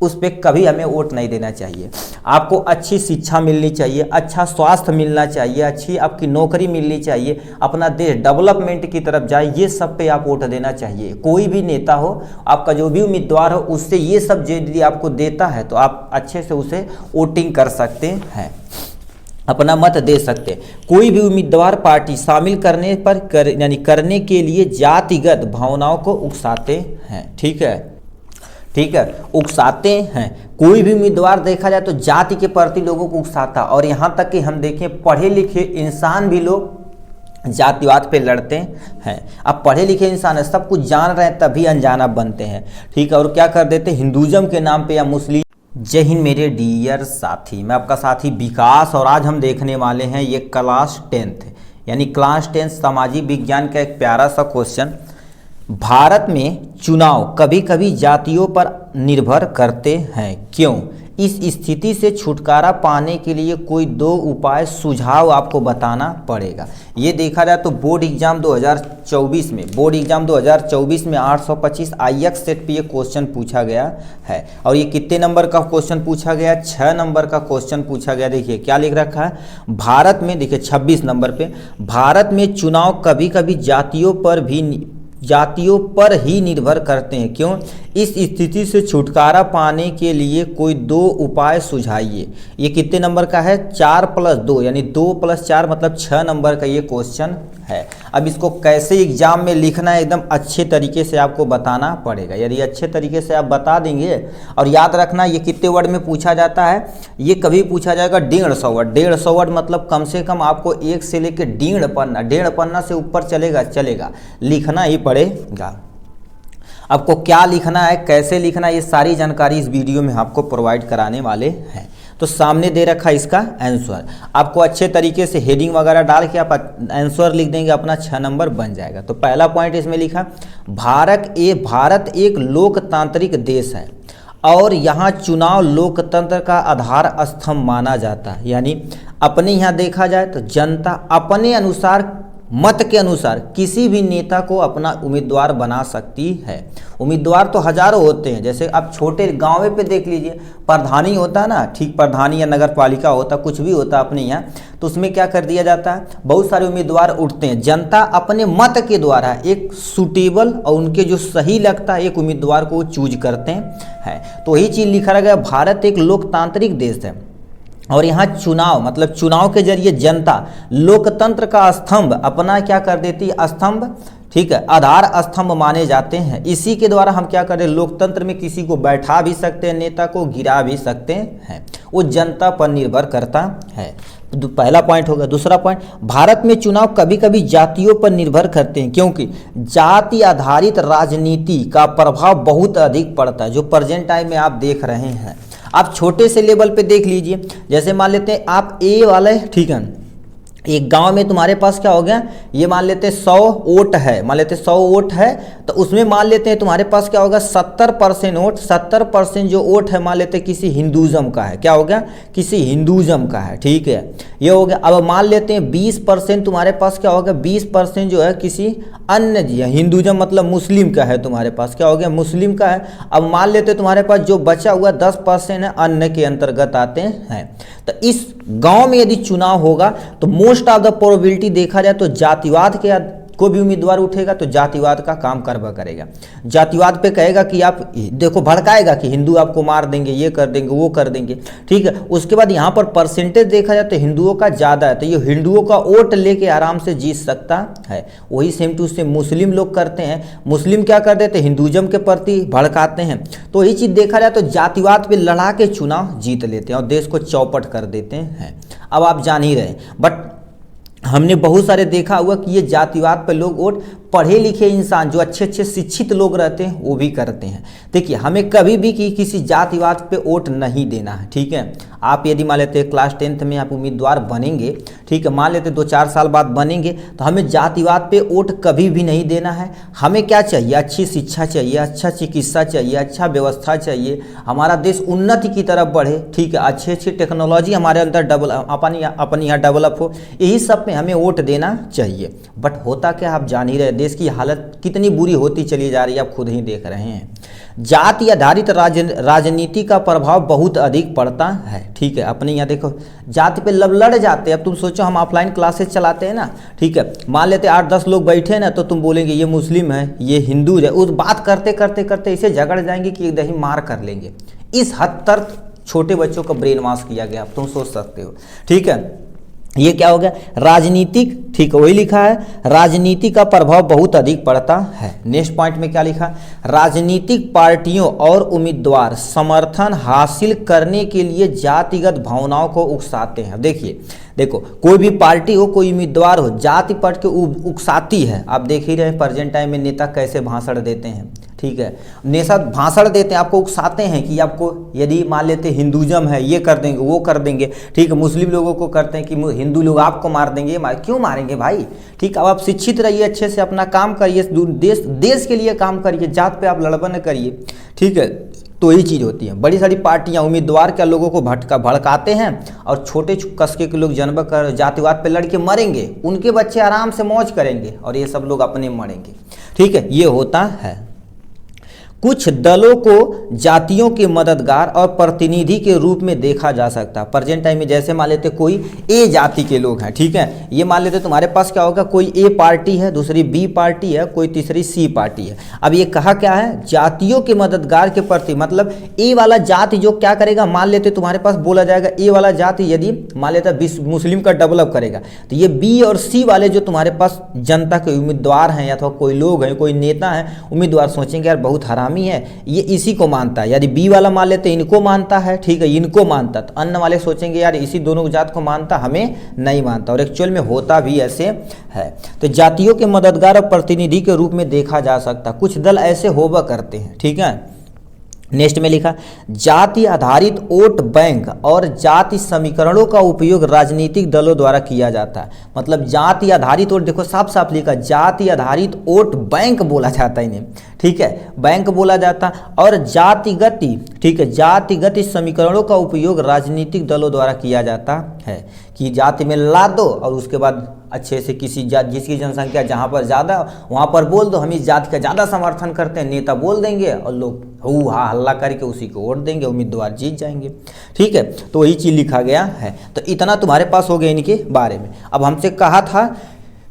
उस पर कभी हमें वोट नहीं देना चाहिए। आपको अच्छी शिक्षा मिलनी चाहिए, अच्छा स्वास्थ्य मिलना चाहिए, अच्छी आपकी नौकरी मिलनी चाहिए, अपना देश डेवलपमेंट की तरफ जाए, ये सब पे आप वोट देना चाहिए। कोई भी नेता हो, आपका जो भी उम्मीदवार हो, उससे ये सब यदि आपको देता है तो आप अच्छे से उसे वोटिंग कर सकते हैं, अपना मत दे सकते हैं। कोई भी उम्मीदवार पार्टी शामिल करने पर यानी करने के लिए जातिगत भावनाओं को उकसाते हैं। ठीक है, उकसाते हैं। कोई भी उम्मीदवार देखा जाए तो जाति के प्रति लोगों को उकसाता, और यहाँ तक कि हम देखें पढ़े लिखे इंसान भी लोग जातिवाद पे लड़ते हैं। अब पढ़े लिखे इंसान है, सब कुछ जान रहे हैं, तभी अनजाना बनते हैं। ठीक है, और क्या कर देते हैं हिंदुज़म के नाम पे या मुस्लिम। जय हिंद मेरे डियर साथी, मैं आपका साथी विकास, और आज हम देखने वाले हैं ये क्लास 10th यानी क्लास 10 सामाजिक विज्ञान का एक प्यारा सा क्वेश्चन। भारत में चुनाव कभी कभी जातियों पर निर्भर करते हैं, क्यों? इस स्थिति से छुटकारा पाने के लिए कोई 2 उपाय सुझाव आपको बताना पड़ेगा। ये देखा जाए तो बोर्ड एग्जाम 2024 में 825 IX सेट पे ये क्वेश्चन पूछा गया है। और ये कितने नंबर का क्वेश्चन पूछा गया? 6 नंबर का क्वेश्चन पूछा गया। देखिए क्या लिख रखा है, भारत में, देखिए 26 नंबर पे, भारत में चुनाव कभी कभी जातियों पर ही निर्भर करते हैं, क्यों? इस स्थिति से छुटकारा पाने के लिए कोई 2 उपाय सुझाइए। ये कितने नंबर का है? 4+2 यानी 2+4 मतलब 6 नंबर का ये क्वेश्चन है। अब इसको कैसे एग्जाम में लिखना है एकदम अच्छे तरीके से आपको बताना पड़ेगा। यदि अच्छे तरीके से आप बता देंगे, और याद रखना ये कितने वर्ड में पूछा जाता है, ये कभी पूछा जाएगा 150 वर्ड। 150 वर्ड मतलब कम से कम आपको 1 से लेकर 1.5 पन्ना से ऊपर चलेगा लिखना ही पड़ेगा। आपको क्या लिखना है, कैसे लिखना है, ये सारी जानकारी इस वीडियो में आपको प्रोवाइड कराने वाले हैं। तो सामने दे रखा है इसका आंसर, आपको अच्छे तरीके से हेडिंग वगैरह डाल के आप आंसर लिख देंगे, अपना 6 नंबर बन जाएगा। तो पहला पॉइंट इसमें लिखा, भारत एक लोकतांत्रिक देश है और यहाँ चुनाव लोकतंत्र का आधार स्तंभ माना जाता है। यानी अपने यहाँ देखा जाए तो जनता अपने अनुसार, मत के अनुसार किसी भी नेता को अपना उम्मीदवार बना सकती है। उम्मीदवार तो हजारों होते हैं, जैसे आप छोटे गाँव पे देख लीजिए, प्रधानी होता है ना, ठीक, प्रधानी या नगर पालिका होता, कुछ भी होता अपने यहाँ, तो उसमें क्या कर दिया जाता है, बहुत सारे उम्मीदवार उठते हैं। जनता अपने मत के द्वारा एक सूटेबल और उनके जो सही लगता है एक उम्मीदवार को चूज करते हैं। तो यही चीज़ लिखा गया, भारत एक लोकतांत्रिक देश है और यहाँ चुनाव मतलब चुनाव के जरिए जनता लोकतंत्र का स्तंभ अपना क्या कर देती है, स्तंभ, ठीक है, आधार स्तंभ माने जाते हैं। इसी के द्वारा हम क्या करें, लोकतंत्र में किसी को बैठा भी सकते हैं, नेता को गिरा भी सकते हैं, वो जनता पर निर्भर करता है। पहला पॉइंट होगा। दूसरा पॉइंट, भारत में चुनाव कभी कभी जातियों पर निर्भर करते हैं, क्योंकि जाति आधारित राजनीति का प्रभाव बहुत अधिक पड़ता है, जो प्रेजेंट टाइम में आप देख रहे हैं। आप छोटे से लेवल पे देख लीजिए, जैसे मान लेते हैं आप ए वाले, ठीक है, एक गांव में तुम्हारे पास क्या हो गया, ये मान लेते हैं 100 वोट है, मान लेते हैं 100 वोट है, तो उसमें मान लेते हैं तुम्हारे पास क्या होगा, 70% वोट, 70% जो वोट है मान लेते हैं किसी हिंदुज़म का है, क्या हो गया, किसी हिंदुज़म का है, ठीक है, ये हो गया। अब मान लेते हैं 20% तुम्हारे पास क्या होगा, 20% जो है किसी अन्य, हिंदुज़म मतलब मुस्लिम का है, तुम्हारे पास क्या हो गया, मुस्लिम का है। अब मान लेते हैं तुम्हारे पास जो बचा हुआ 10% है, अन्य के अंतर्गत आते हैं। तो इस गांव में यदि चुनाव होगा तो मोस्ट ऑफ द प्रोबेबिलिटी देखा जाए तो जातिवाद के कोई भी उम्मीदवार उठेगा तो जातिवाद का काम करवा करेगा। जातिवाद पे कहेगा कि आप देखो, भड़काएगा कि हिंदू आपको मार देंगे, ये कर देंगे, वो कर देंगे, ठीक है। उसके बाद यहाँ पर परसेंटेज देखा जाए तो हिंदुओं का ज़्यादा है, तो ये हिंदुओं का वोट लेके आराम से जीत सकता है। वही सेम टू सेम मुस्लिम लोग करते हैं। मुस्लिम क्या कर देते हैं, हिंदुज़म के प्रति भड़काते हैं। तो यही चीज़ देखा जाए तो जातिवाद पे लड़ा के चुनाव जीत लेते हैं और देश को चौपट कर देते हैं। अब आप जान ही रहे, बट हमने बहुत सारे देखा हुआ कि ये जातिवाद पे लोग वोट, पढ़े लिखे इंसान जो अच्छे अच्छे शिक्षित लोग रहते हैं वो भी करते हैं। देखिए हमें कभी भी किसी जातिवाद पे वोट नहीं देना है, ठीक है। आप यदि मान लेते हैं क्लास 10th में आप उम्मीदवार बनेंगे, ठीक है, मान लेते 2-4 साल बाद बनेंगे, तो हमें जातिवाद पे वोट कभी भी नहीं देना है। हमें क्या चाहिए, अच्छी शिक्षा चाहिए, अच्छा चिकित्सा चाहिए, अच्छा व्यवस्था चाहिए, हमारा देश उन्नति की तरफ बढ़े, ठीक है, अच्छी अच्छी टेक्नोलॉजी हमारे अंदर अपनी यहाँ डेवलप हो, यही सब में हमें वोट देना चाहिए। बट होता क्या, आप जान ही रहे, देश की हालत कितनी बुरी होती चली जा रही है, आप खुद ही देख रहे हैं। जाति आधारित राजनीति का प्रभाव बहुत अधिक पड़ता है। ठीक है, अपने यहाँ देखो जाति पे लड़ जाते हैं। अब तुम सोचो हम ऑफलाइन क्लासेस चलाते हैं ना, ठीक है, मान लेते 8-10 लोग बैठे ना, तो तुम बोलेंगे ये मुस्लिम है, ये हिंदू है, उस बात करते करते करते इसे झगड़ जाएंगे कि दही मार कर लेंगे। इस हद तक छोटे बच्चों का ब्रेन वॉश किया गया, अब तुम सोच सकते हो। ठीक है, ये क्या हो गया, राजनीतिक, ठीक है, वही लिखा है, राजनीति का प्रभाव बहुत अधिक पड़ता है। नेक्स्ट पॉइंट में क्या लिखा, राजनीतिक पार्टियों और उम्मीदवार समर्थन हासिल करने के लिए जातिगत भावनाओं को उकसाते हैं। देखिए देखो, कोई भी पार्टी हो, कोई उम्मीदवार हो, जाति पट के उकसाती है। आप देख ही रहे हैं प्रेजेंट टाइम में नेता कैसे भाषण देते हैं। ठीक है, नेता भाषण देते हैं, आपको उकसाते हैं कि आपको यदि मान लेते हिंदुज़म है, ये कर देंगे, वो कर देंगे। ठीक है, मुस्लिम लोगों को करते हैं कि हिंदू लोग आपको मार देंगे, क्यों मारेंगे भाई। ठीक है, अब आप शिक्षित रहिए, अच्छे से अपना काम करिए, देश के लिए काम करिए, जात पे आप लड़बन करिए। ठीक है, तो यही चीज़ होती है। बड़ी सारी पार्टियां उम्मीदवार क्या लोगों को भड़काते हैं और छोटे कस्के के लोग जन्म कर जातिवाद पे लड़ के मरेंगे, उनके बच्चे आराम से मौज करेंगे और ये सब लोग अपने मरेंगे। ठीक है, ये होता है। कुछ दलों को जातियों के मददगार और प्रतिनिधि के रूप में देखा जा सकता है। प्रेजेंट टाइम में जैसे मान लेते कोई ए जाति के लोग हैं, ठीक है, ये मान लेते तुम्हारे पास क्या होगा, कोई ए पार्टी है, दूसरी बी पार्टी है, कोई तीसरी सी पार्टी है। अब ये कहा क्या है, जातियों के मददगार के प्रति, मतलब ए वाला जाति जो क्या करेगा, मान लेते तुम्हारे पास बोला जाएगा ए वाला जाति यदि मान लेता मुस्लिम का डेवलप करेगा, तो ये बी और सी वाले जो तुम्हारे पास जनता के उम्मीदवार हैं अथवा कोई लोग हैं, कोई नेता हैं, उम्मीदवार सोचेंगे यार बहुत हरामी है, ये इसी को मानता है। यदि बी वाला मान लेते इनको मानता है, ठीक है, इनको मानता, तो अन्य वाले सोचेंगे यार इसी दोनों जात को मानता, हमें नहीं मानता। और एक्चुअल में होता भी ऐसे है। तो जातियों के मददगार और प्रतिनिधि के रूप में देखा जा सकता, कुछ दल ऐसे होवा करते हैं। ठीक है, नेक्स्ट में लिखा, जाति आधारित वोट बैंक और जाति समीकरणों का उपयोग राजनीतिक दलों द्वारा किया जाता है। मतलब जाति आधारित वोट, देखो साफ साफ लिखा, जाति आधारित वोट बैंक बोला जाता है इन्हें। ठीक है, बैंक बोला जाता, और जातिगति, ठीक है, जातिगत समीकरणों का उपयोग राजनीतिक दलों द्वारा किया जाता है कि जाति में ला दो और उसके बाद अच्छे से किसी जिसकी जनसंख्या जहाँ पर ज़्यादा वहाँ पर बोल दो हम इस जाति का ज़्यादा समर्थन करते हैं, नेता बोल देंगे और लोग हू हा हल्ला करके उसी को वोट देंगे, उम्मीदवार जीत जाएंगे। ठीक है, तो वही चीज़ लिखा गया है। तो इतना तुम्हारे पास हो गया इनके बारे में। अब हमसे कहा था,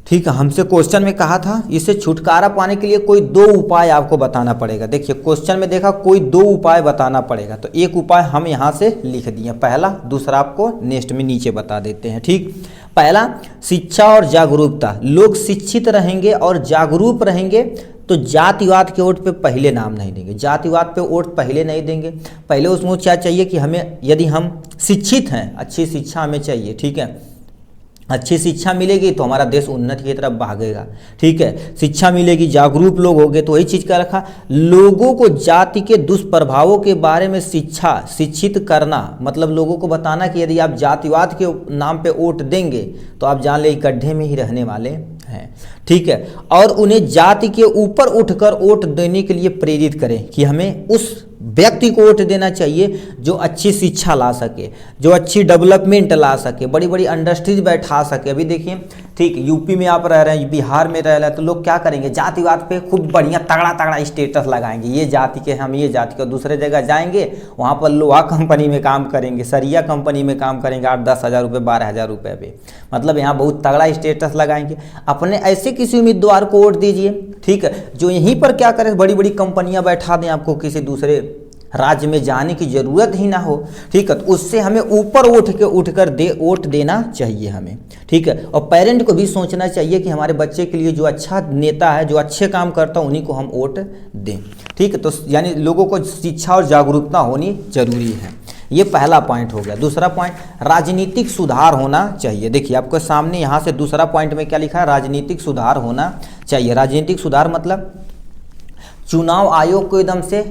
ठीक है, हमसे क्वेश्चन में कहा था इससे छुटकारा पाने के लिए कोई 2 उपाय आपको बताना पड़ेगा। देखिए क्वेश्चन में देखा कोई 2 उपाय बताना पड़ेगा, तो एक उपाय हम यहाँ से लिख दिए पहला, दूसरा आपको नेक्स्ट में नीचे बता देते हैं। ठीक, पहला शिक्षा और जागरूकता, लोग शिक्षित रहेंगे और जागरूक रहेंगे तो जातिवाद के वोट पे पहले नाम नहीं देंगे, जातिवाद पे वोट पहले नहीं देंगे। पहले उसमें क्या चाहिए कि हमें, यदि हम शिक्षित हैं, अच्छी शिक्षा हमें चाहिए। ठीक है, अच्छी शिक्षा मिलेगी तो हमारा देश उन्नति की तरफ भागेगा। ठीक है, शिक्षा मिलेगी, जागरूक लोग होंगे, तो वही चीज़ का रखा, लोगों को जाति के दुष्प्रभावों के बारे में शिक्षित करना, मतलब लोगों को बताना कि यदि आप जातिवाद के नाम पे वोट देंगे तो आप जान ले गड्ढे में ही रहने वाले हैं। ठीक है, और उन्हें जाति के ऊपर उठकर वोट देने के लिए प्रेरित करें कि हमें उस व्यक्ति को वोट देना चाहिए जो अच्छी शिक्षा ला सके, जो अच्छी डेवलपमेंट ला सके, बड़ी बड़ी इंडस्ट्रीज बैठा सके। अभी देखिए, ठीक, यूपी में आप रह रहे हैं, बिहार में रह रहे हैं, तो लोग क्या करेंगे, जातिवाद पे खूब बढ़िया तगड़ा तगड़ा स्टेटस लगाएंगे, ये जाति के हम ये जाति के। दूसरे जगह जाएंगे वहाँ पर लोहा कंपनी में काम करेंगे, सरिया कंपनी में काम करेंगे 8-10 हज़ार रुपये 12 हज़ार रुपये पे, मतलब यहाँ बहुत तगड़ा स्टेटस लगाएंगे। अपने ऐसे किसी उम्मीदवार को वोट दीजिए, ठीक है, जो यहीं पर क्या करें, बड़ी बड़ी कंपनियां बैठा दें, आपको किसी दूसरे राज्य में जाने की जरूरत ही ना हो। ठीक है, तो उससे हमें ऊपर उठकर वोट देना चाहिए हमें। ठीक है, और पेरेंट को भी सोचना चाहिए कि हमारे बच्चे के लिए जो अच्छा नेता है, जो अच्छे काम करता है, उन्हीं को हम वोट दें। ठीक है, तो यानी लोगों को शिक्षा और जागरूकता होनी जरूरी है। ये पहला पॉइंट हो गया। दूसरा पॉइंट, राजनीतिक सुधार होना चाहिए। देखिए आपको सामने यहाँ से दूसरा पॉइंट में क्या लिखा है, राजनीतिक सुधार होना चाहिए। राजनीतिक सुधार मतलब चुनाव आयोग को एकदम से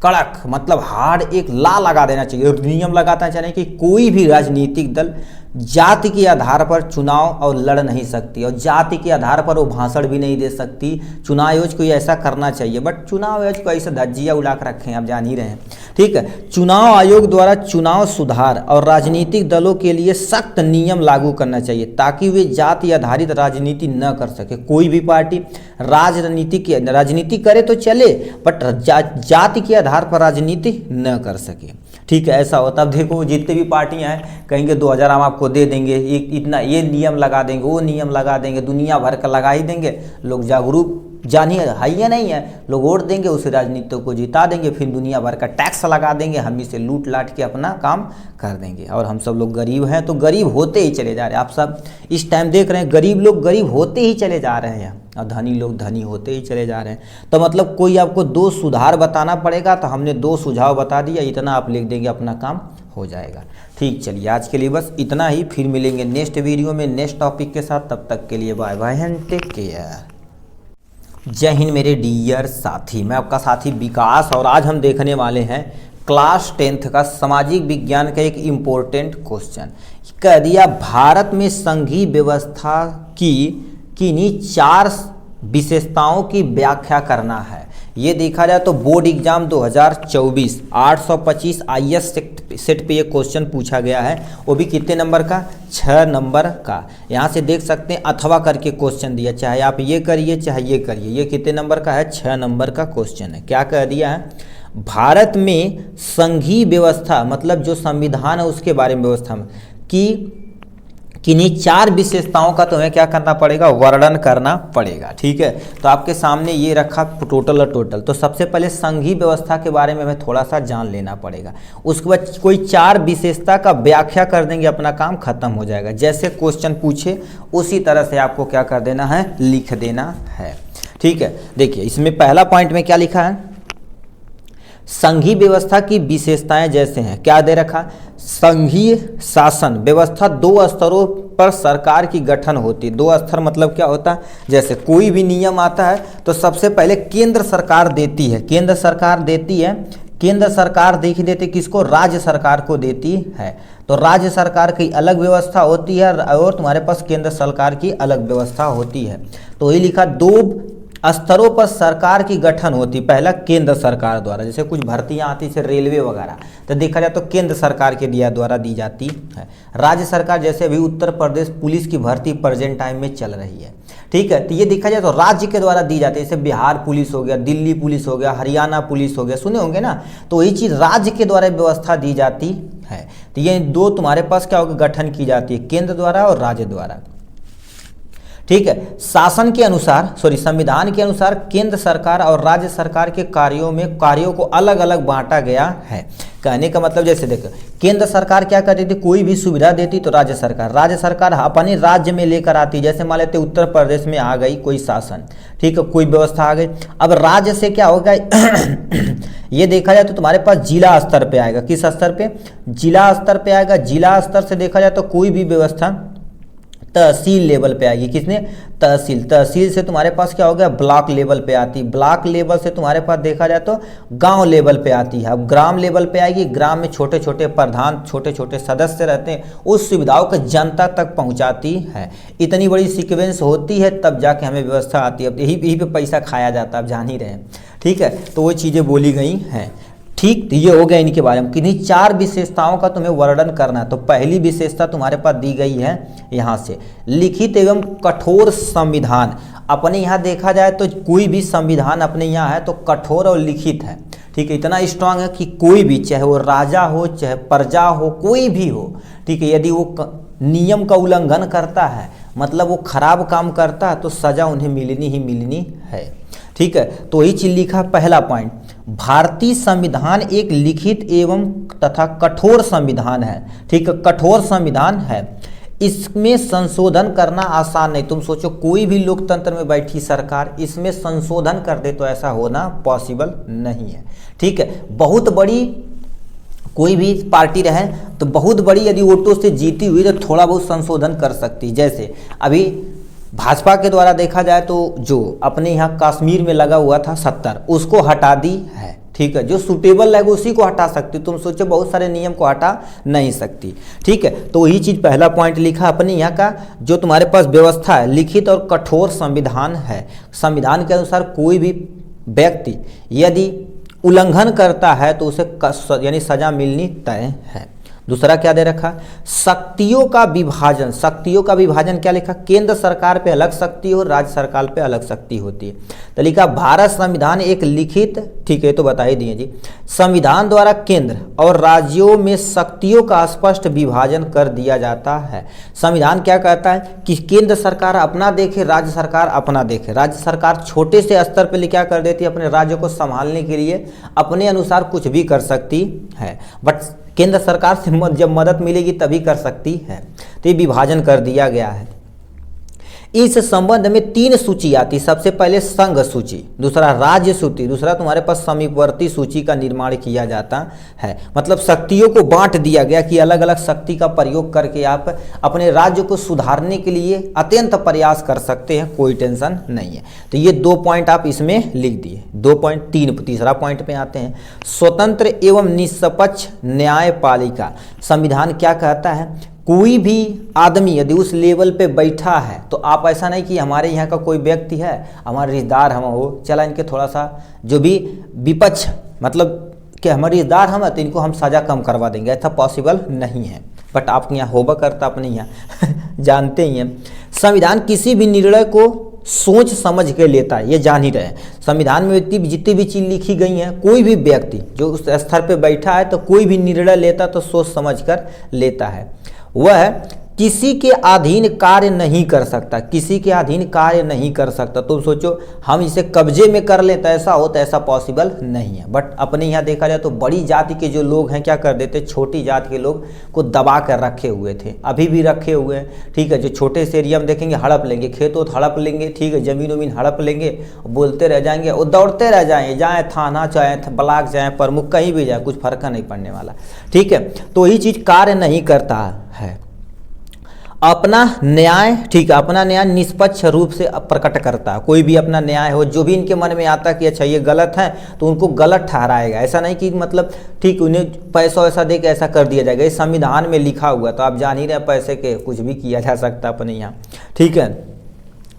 कड़क, मतलब हार्ड एक ला लगा देना चाहिए, नियम लगाना चाहिए कि कोई भी राजनीतिक दल जाति के आधार पर चुनाव और लड़ नहीं सकती, और जाति के आधार पर वो भाषण भी नहीं दे सकती। चुनाव आयोग को ऐसा करना चाहिए, बट चुनाव आयोग को ऐसे धज्जियाँ उड़ा कर रखे हैं, आप जान ही रहे हैं। ठीक है, चुनाव आयोग द्वारा चुनाव सुधार और राजनीतिक दलों के लिए सख्त नियम लागू करना चाहिए ताकि वे जाति आधारित राजनीति न कर सके। कोई भी पार्टी राजनीति करे तो चले, बट जाति के आधार पर राजनीति न कर सके। ठीक है, ऐसा होता। अब देखो जितने भी पार्टियां हैं कहेंगे 2000 हम आपको दे देंगे, इतना ये नियम लगा देंगे, वो नियम लगा देंगे, दुनिया भर का लगा ही देंगे। लोग जागरूक जानिए है या नहीं है, लोग वोट देंगे, उस राजनीतिक को जिता देंगे, फिर दुनिया भर का टैक्स लगा देंगे, हम इसे लूट लाट के अपना काम कर देंगे। और हम सब लोग गरीब हैं तो गरीब होते ही चले जा रहे हैं। आप सब इस टाइम देख रहे हैं गरीब लोग गरीब होते ही चले जा रहे हैं और धनी लोग धनी होते ही चले जा रहे हैं। तो मतलब कोई आपको 2 सुधार बताना पड़ेगा, तो हमने 2 सुझाव बता दिया, इतना आप लिख देंगे, अपना काम हो जाएगा। ठीक, चलिए आज के लिए बस इतना ही, फिर मिलेंगे नेक्स्ट वीडियो में नेक्स्ट टॉपिक के साथ। तब तक के लिए bye bye and take care. Jai Hind मेरे डियर साथी, मैं आपका साथी विकास, और आज हम देखने वाले हैं क्लास 10th का सामाजिक विज्ञान का एक इम्पोर्टेंट क्वेश्चन। कह दिया भारत में संघीय व्यवस्था की किन्हीं 4 विशेषताओं की व्याख्या करना है। ये देखा जाए तो बोर्ड एग्जाम 2024 825 IS सेट पे ये क्वेश्चन पूछा गया है, वो भी कितने नंबर का, 6 नंबर का। यहाँ से देख सकते हैं अथवा करके क्वेश्चन दिया, चाहे आप ये करिए चाहे ये करिए। ये कितने नंबर का है, 6 नंबर का क्वेश्चन है। क्या कह दिया है, भारत में संघीय व्यवस्था मतलब जो संविधान है उसके बारे में व्यवस्था में कि किन्हीं 4 विशेषताओं का तुम्हें क्या करना पड़ेगा, वर्णन करना पड़ेगा। ठीक है, तो आपके सामने ये रखा टोटल और टोटल। तो सबसे पहले संघीय व्यवस्था के बारे में हमें थोड़ा सा जान लेना पड़ेगा, उसके बाद कोई 4 विशेषता का व्याख्या कर देंगे, अपना काम खत्म हो जाएगा। जैसे क्वेश्चन पूछे उसी तरह से आपको क्या कर देना है, लिख देना है। ठीक है, देखिए इसमें पहला पॉइंट में क्या लिखा है, संघीय व्यवस्था की विशेषताएं जैसे हैं, क्या दे रखा, संघीय शासन व्यवस्था 2 स्तरों पर सरकार की गठन होती है। 2 स्तर मतलब क्या होता है, जैसे कोई भी नियम आता है तो सबसे पहले केंद्र सरकार देती है, केंद्र सरकार देती है, केंद्र सरकार देख देती किसको, राज्य सरकार को देती है। तो राज्य सरकार की अलग व्यवस्था होती है और तुम्हारे पास केंद्र सरकार की अलग व्यवस्था होती है। तो ये लिखा 2 स्तरों पर सरकार की गठन होती, पहला केंद्र सरकार द्वारा, जैसे कुछ भर्तियां आती है रेलवे वगैरह, तो देखा जाए तो केंद्र सरकार के द्वारा दी जाती है। राज्य सरकार जैसे अभी उत्तर प्रदेश पुलिस की भर्ती प्रेजेंट टाइम में चल रही है। ठीक है, तो ये देखा जाए तो राज्य के द्वारा दी जाती है, जैसे बिहार पुलिस हो गया, दिल्ली पुलिस हो गया, हरियाणा पुलिस हो गया, सुने होंगे ना। तो ये चीज़ राज्य के द्वारा व्यवस्था दी जाती है। तो ये 2 तुम्हारे पास क्या होगा, गठन की जाती है, केंद्र द्वारा और राज्य द्वारा। ठीक है, शासन के अनुसार संविधान के अनुसार केंद्र सरकार और राज्य सरकार के कार्यों को अलग अलग बांटा गया है। कहने का मतलब जैसे देखो, केंद्र सरकार क्या करती थी, कोई भी सुविधा देती तो राज्य सरकार अपने राज्य में लेकर आती। जैसे मान लेते उत्तर प्रदेश में आ गई कोई शासन, ठीक है, कोई व्यवस्था आ गई, अब राज्य से क्या होगा ये देखा जाए तो तुम्हारे पास जिला स्तर पे आएगा। किस स्तर पे, जिला स्तर पे आएगा। जिला स्तर से देखा जाए तो कोई भी व्यवस्था तहसील लेवल पे आएगी। किसने, तहसील से तुम्हारे पास क्या हो गया, ब्लॉक लेवल पे आती, ब्लॉक लेवल से तुम्हारे पास देखा जाए तो गांव लेवल पे आती है। अब ग्राम लेवल पे आएगी, ग्राम में छोटे छोटे प्रधान छोटे छोटे सदस्य रहते हैं, उस सुविधाओं को जनता तक पहुंचाती है। इतनी बड़ी सीक्वेंस होती है तब जाके हमें व्यवस्था आती है। अब यही पे पैसा खाया जाता है, आप जान ही रहे हैं। ठीक है, तो वो चीज़ें बोली गई हैं। ठीक, तो ये हो गया इनके बारे में। किन्हीं 4 विशेषताओं का तुम्हें वर्णन करना है। तो पहली विशेषता तुम्हारे पास दी गई है यहाँ से, लिखित एवं कठोर संविधान। अपने यहाँ देखा जाए तो कोई भी संविधान अपने यहाँ है तो कठोर और लिखित है। ठीक है, इतना स्ट्रांग है कि कोई भी, चाहे वो राजा हो चाहे प्रजा हो, कोई भी हो, ठीक है, यदि वो नियम का उल्लंघन करता है, मतलब वो खराब काम करता है, तो सजा उन्हें मिलनी ही मिलनी है। ठीक है, तो यही चीज लिखा पहला पॉइंट, भारतीय संविधान एक लिखित एवं तथा कठोर संविधान है। ठीक है, कठोर संविधान है, इसमें संशोधन करना आसान नहीं। तुम सोचो कोई भी लोकतंत्र में बैठी सरकार इसमें संशोधन कर दे तो ऐसा होना पॉसिबल नहीं है। ठीक है, बहुत बड़ी कोई भी पार्टी रहे तो बहुत बड़ी यदि वोटों से जीती हुई तो थोड़ा बहुत संशोधन कर सकती। जैसे अभी भाजपा के द्वारा देखा जाए तो जो अपने यहाँ कश्मीर में लगा हुआ था 70, उसको हटा दी है। ठीक है, जो सूटेबल लगेगा उसी को हटा सकती, तुम सोचो बहुत सारे नियम को हटा नहीं सकती। ठीक है, तो वही चीज पहला पॉइंट लिखा अपने यहाँ का, जो तुम्हारे पास व्यवस्था है, लिखित और कठोर संविधान है। संविधान के अनुसार कोई भी व्यक्ति यदि उल्लंघन करता है तो उसे यानी सजा मिलनी तय है। दूसरा क्या दे रखा, शक्तियों का विभाजन। शक्तियों का विभाजन क्या लिखा, केंद्र सरकार पे अलग शक्ति और राज्य सरकार पे अलग शक्ति होती है। तो लिखा भारत संविधान एक लिखित, ठीक है तो बता ही दिए जी, संविधान द्वारा केंद्र और राज्यों में शक्तियों का स्पष्ट विभाजन कर दिया जाता है। संविधान क्या कहता है कि केंद्र सरकार अपना देखे, राज्य सरकार अपना देखे। राज्य सरकार छोटे से स्तर पर क्या कर देती है, अपने राज्य को संभालने के लिए अपने अनुसार कुछ भी कर सकती है, बट केंद्र सरकार से जब मदद मिलेगी तभी कर सकती है। तो ये विभाजन कर दिया गया है। इस संबंध में 3 सूची आती, सबसे पहले संघ सूची, दूसरा राज्य सूची, दूसरा तुम्हारे पास समीपवर्ती सूची का निर्माण किया जाता है। मतलब शक्तियों को बांट दिया गया कि अलग अलग शक्ति का प्रयोग करके आप अपने राज्य को सुधारने के लिए अत्यंत प्रयास कर सकते हैं, कोई टेंशन नहीं है। तो ये 2 पॉइंट आप इसमें लिख दिए। 2.3 तीसरा पॉइंट पे आते हैं, स्वतंत्र एवं निष्पक्ष न्यायपालिका। संविधान क्या कहता है, कोई भी आदमी यदि उस लेवल पे बैठा है तो आप ऐसा नहीं कि हमारे यहाँ का कोई व्यक्ति है, हमारे रिश्तेदार हम हो, चला इनके थोड़ा सा जो भी विपक्ष मतलब कि हमारे रिश्तेदार हम तो इनको हम सज़ा कम करवा देंगे, ऐसा पॉसिबल नहीं है। बट आपके यहाँ होगा करता, अपने यहाँ जानते ही हैं। संविधान किसी भी निर्णय को सोच समझ के लेता है, ये जान ही रहे। संविधान में जितनी भी चीज़ लिखी गई हैं, कोई भी व्यक्ति जो उस स्तर पे बैठा है तो कोई भी निर्णय लेता तो सोच समझ कर लेता है। वह किसी के अधीन कार्य नहीं कर सकता, किसी के अधीन कार्य नहीं कर सकता। तुम सोचो हम इसे कब्जे में कर लें तो ऐसा हो, तो ऐसा पॉसिबल नहीं है। बट अपने यहाँ देखा जाए तो बड़ी जाति के जो लोग हैं क्या कर देते, छोटी जाति के लोग को दबा कर रखे हुए थे, अभी भी रखे हुए हैं। ठीक है, जो छोटे से एरिया में देखेंगे हड़प लेंगे, खेतों हड़प लेंगे, ठीक है, जमीन उमीन हड़प लेंगे, बोलते रह जाएंगे और दौड़ते रह जाएंगे, जाए थाना चाहे ब्लॉक जाए प्रमुख कहीं भी जाए, कुछ फर्क नहीं पड़ने वाला। ठीक है, तो यही चीज़ कार्य नहीं करता है। अपना न्याय, ठीक है, अपना न्याय निष्पक्ष रूप से प्रकट करता है। कोई भी अपना न्याय हो, जो भी इनके मन में आता कि अच्छा ये गलत है तो उनको गलत ठहराएगा। ऐसा नहीं कि मतलब ठीक उन्हें पैसा वैसा दे के ऐसा कर दिया जाएगा। ये संविधान में लिखा हुआ, तो आप जान ही रहे पैसे के कुछ भी किया जा सकता अपने यहाँ। ठीक है,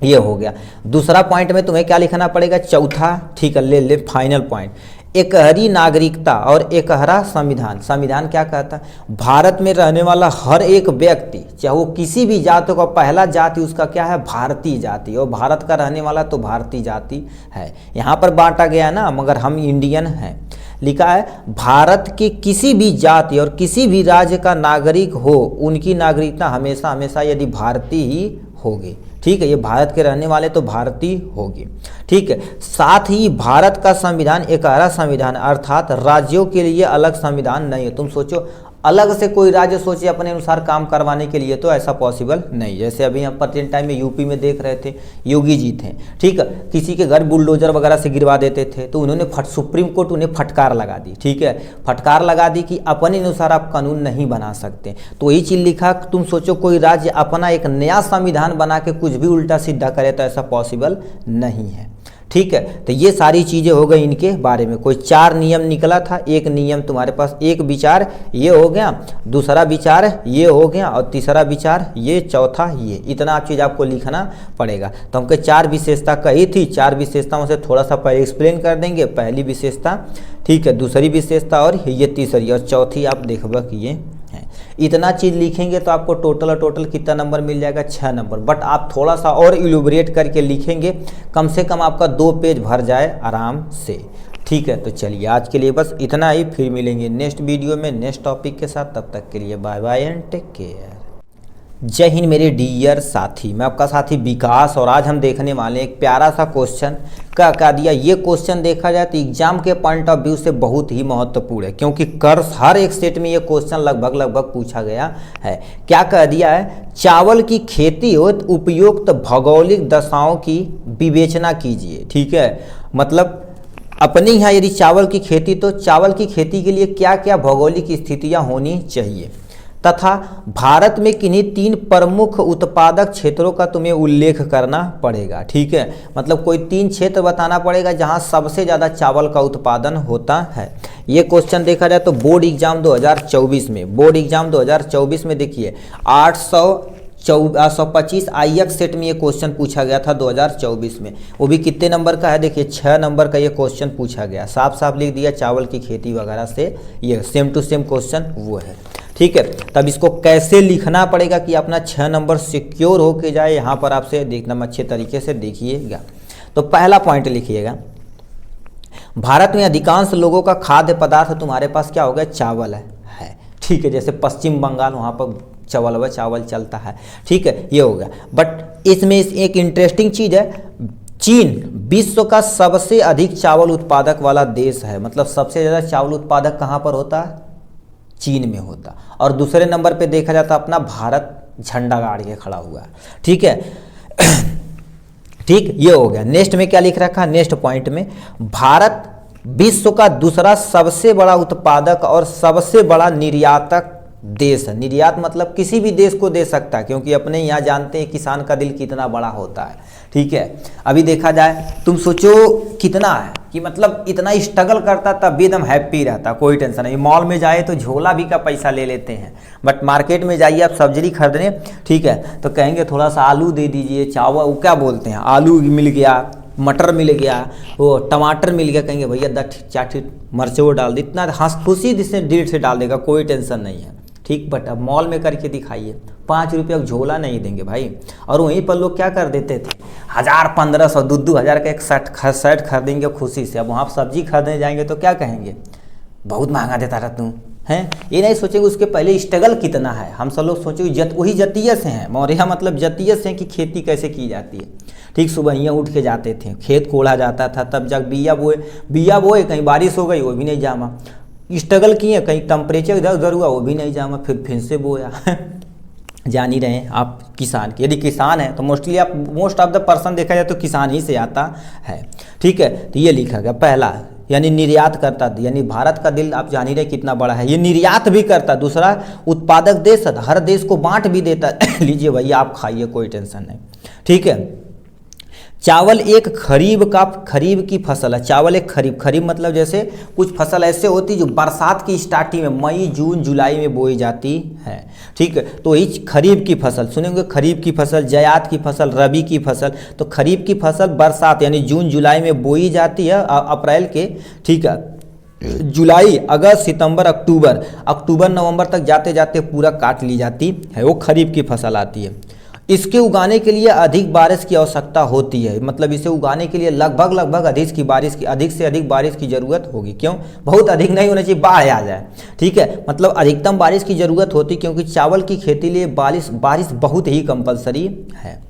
ये हो गया। दूसरा पॉइंट में तुम्हें क्या लिखना पड़ेगा, चौथा, ठीक है, ले फाइनल पॉइंट, एकहरी नागरिकता और एकहरा संविधान। संविधान क्या कहता है, भारत में रहने वाला हर एक व्यक्ति, चाहे वो किसी भी जाति का, पहला जाति उसका क्या है, भारतीय जाति, और भारत का रहने वाला तो भारतीय जाति है। यहाँ पर बांटा गया ना, मगर हम इंडियन हैं। लिखा है भारत के किसी भी जाति और किसी भी राज्य का नागरिक हो, उनकी नागरिकता हमेशा हमेशा यदि भारतीय ही होगी। ठीक है, ये भारत के रहने वाले तो भारतीय होगी। ठीक है, साथ ही भारत का संविधान एकहरा संविधान, अर्थात राज्यों के लिए अलग संविधान नहीं है। तुम सोचो अलग से कोई राज्य सोचे अपने अनुसार काम करवाने के लिए, तो ऐसा पॉसिबल नहीं। जैसे अभी हम प्रेजेंट टाइम में यूपी में देख रहे थे, योगी जी थे, ठीक है, किसी के घर बुलडोजर वगैरह से गिरवा देते थे तो उन्होंने सुप्रीम कोर्ट उन्हें फटकार लगा दी। ठीक है, फटकार लगा दी कि अपने अनुसार आप कानून नहीं बना सकते। तो यही चीज़ लिखा, तुम सोचो कोई राज्य अपना एक नया संविधान बना के कुछ भी उल्टा सीधा करे तो ऐसा पॉसिबल नहीं है। ठीक है, तो ये सारी चीज़ें हो गई इनके बारे में। कोई 4 नियम निकला था, एक नियम तुम्हारे पास, एक विचार ये हो गया, दूसरा विचार ये हो गया, और तीसरा विचार ये, चौथा ये, इतना चीज़ आपको लिखना पड़ेगा। तो हमको 4 विशेषता कही थी, 4 विशेषताओं से थोड़ा सा पहले एक्सप्लेन कर देंगे। पहली विशेषता, ठीक है, दूसरी विशेषता और ये तीसरी, और चौथी आप देखोगे कि ये है। इतना चीज़ लिखेंगे तो आपको टोटल कितना नंबर मिल जाएगा, 6 नंबर। बट आप थोड़ा सा और इलुबरेट करके लिखेंगे, कम से कम आपका 2 पेज भर जाए आराम से। ठीक है, तो चलिए आज के लिए बस इतना ही, फिर मिलेंगे नेक्स्ट वीडियो में नेक्स्ट टॉपिक के साथ। तब तक के लिए bye bye and take care. Jai Hind मेरे डियर साथी, मैं आपका साथी विकास, और आज हम देखने वाले एक प्यारा सा क्वेश्चन का कह दिया। ये क्वेश्चन देखा जाए तो एग्जाम के पॉइंट ऑफ व्यू से बहुत ही महत्वपूर्ण है, क्योंकि कर्स हर एक सेट में ये क्वेश्चन लगभग पूछा गया है। क्या कह दिया है, चावल की खेती हो तो उपयुक्त भौगोलिक दशाओं की विवेचना कीजिए। ठीक है, मतलब अपने यहाँ यदि चावल की खेती, तो चावल की खेती के लिए क्या क्या भौगोलिक स्थितियाँ होनी चाहिए, तथा भारत में किन्हीं 3 प्रमुख उत्पादक क्षेत्रों का तुम्हें उल्लेख करना पड़ेगा। ठीक है, मतलब कोई 3 क्षेत्र बताना पड़ेगा जहां सबसे ज़्यादा चावल का उत्पादन होता है। ये क्वेश्चन देखा जाए तो बोर्ड एग्जाम 2024 में, बोर्ड एग्जाम 2024 में देखिए 825 IX सेट में ये क्वेश्चन पूछा गया था 2024 में। वो भी कितने नंबर का है, देखिए 6 नंबर का ये क्वेश्चन पूछा गया, साफ साफ लिख दिया चावल की खेती वगैरह से, ये सेम टू सेम क्वेश्चन वो है। ठीक है, तब इसको कैसे लिखना पड़ेगा कि अपना 6 नंबर सिक्योर होके जाए, यहाँ पर आपसे देखना अच्छे तरीके से देखिएगा। तो पहला पॉइंट लिखिएगा, भारत में अधिकांश लोगों का खाद्य पदार्थ तुम्हारे पास क्या हो गया, चावल है। ठीक है, जैसे पश्चिम बंगाल वहाँ पर चावल चलता है। ठीक है, ये हो गया। बट इसमें एक इंटरेस्टिंग चीज़ है, चीन विश्व का सबसे अधिक चावल उत्पादक वाला देश है। मतलब सबसे ज़्यादा चावल उत्पादक कहाँ पर होता है, चीन में होता। और दूसरे नंबर पे देखा जाता अपना भारत झंडा गाड़ के खड़ा हुआ है। ठीक है ठीक, ये हो गया। नेक्स्ट में क्या लिख रखा है, नेक्स्ट पॉइंट में, भारत विश्व का दूसरा सबसे बड़ा उत्पादक और सबसे बड़ा निर्यातक देश है। निर्यात मतलब किसी भी देश को दे सकता है, क्योंकि अपने यहाँ जानते हैं किसान का दिल कितना बड़ा होता है। ठीक है, अभी देखा जाए तुम सोचो कितना है कि मतलब इतना स्ट्रगल करता तब भी एकदम हैप्पी रहता, कोई टेंशन नहीं। मॉल में जाए तो झोला भी का पैसा ले लेते हैं, बट मार्केट में जाइए आप सब्जी खरीदने, ठीक है, तो कहेंगे थोड़ा सा आलू दे दीजिए, चावल, वो क्या बोलते हैं, आलू मिल गया, मटर मिल गया, वो टमाटर मिल गया, कहेंगे भैया 10 मिर्च वो डाल दी, इतना हंस खुशी से दिल से डाल देगा, कोई टेंशन नहीं है। ठीक, बट अब मॉल में करके दिखाइए, 5 रुपये झोला नहीं देंगे भाई। और वहीं पर लोग क्या कर देते थे, 1000, 1500, 2-2000 का एक शर्ट खरीदेंगे खुशी से। अब वहाँ सब्जी खरीदने जाएंगे तो क्या कहेंगे, बहुत महंगा देता था तू, हैं। ये नहीं सोचेंगे उसके पहले स्ट्रगल कितना है। हम सब लोग सोचेंगे वही जतीय से हैं, मौर्य मतलब जतीय से हैं कि खेती कैसे की जाती है। ठीक, सुबह यहाँ उठ के जाते थे, खेत कोड़ा जाता था, तब जब बिया बोए, कहीं बारिश हो गई वो भी नहीं जामा, स्ट्रगल किए, कहीं टेम्परेचर इधर उधर हुआ वो भी नहीं जामा, फिर से बोया। जान ही रहे हैं आप किसान की, यदि किसान है तो मोस्टली आप मोस्ट ऑफ द पर्सन देखा जाए तो किसान ही से आता है। ठीक है, तो ये लिखा गया पहला, यानी निर्यात करता, यानी भारत का दिल आप जान ही रहे कितना बड़ा है, ये निर्यात भी करता। दूसरा उत्पादक देश, हर देश को बांट भी देता। लीजिए भैया आप खाइए, कोई टेंशन नहीं। ठीक है, चावल एक खरीफ की फसल है। चावल एक खरीफ मतलब जैसे कुछ फसल ऐसे होती जो बरसात की स्टार्टिंग में मई जून जुलाई में बोई जाती है। ठीक है, तो वही खरीफ की फसल सुनेंगे, खरीफ की फसल, जयात की फसल, रबी की फसल। तो खरीफ की फसल बरसात यानी जून जुलाई में बोई जाती है, अप्रैल के, ठीक है, जुलाई अगस्त सितंबर अक्टूबर नवंबर तक जाते जाते पूरा काट ली जाती है, वो खरीफ की फसल आती है। इसके उगाने के लिए अधिक बारिश की आवश्यकता होती है, मतलब इसे उगाने के लिए लगभग अधिक से अधिक बारिश की जरूरत होगी। क्यों, बहुत अधिक नहीं होना चाहिए, बाढ़ आ जाए। ठीक है, मतलब अधिकतम बारिश की जरूरत होती, क्योंकि चावल की खेती लिए बारिश बहुत ही कंपलसरी है।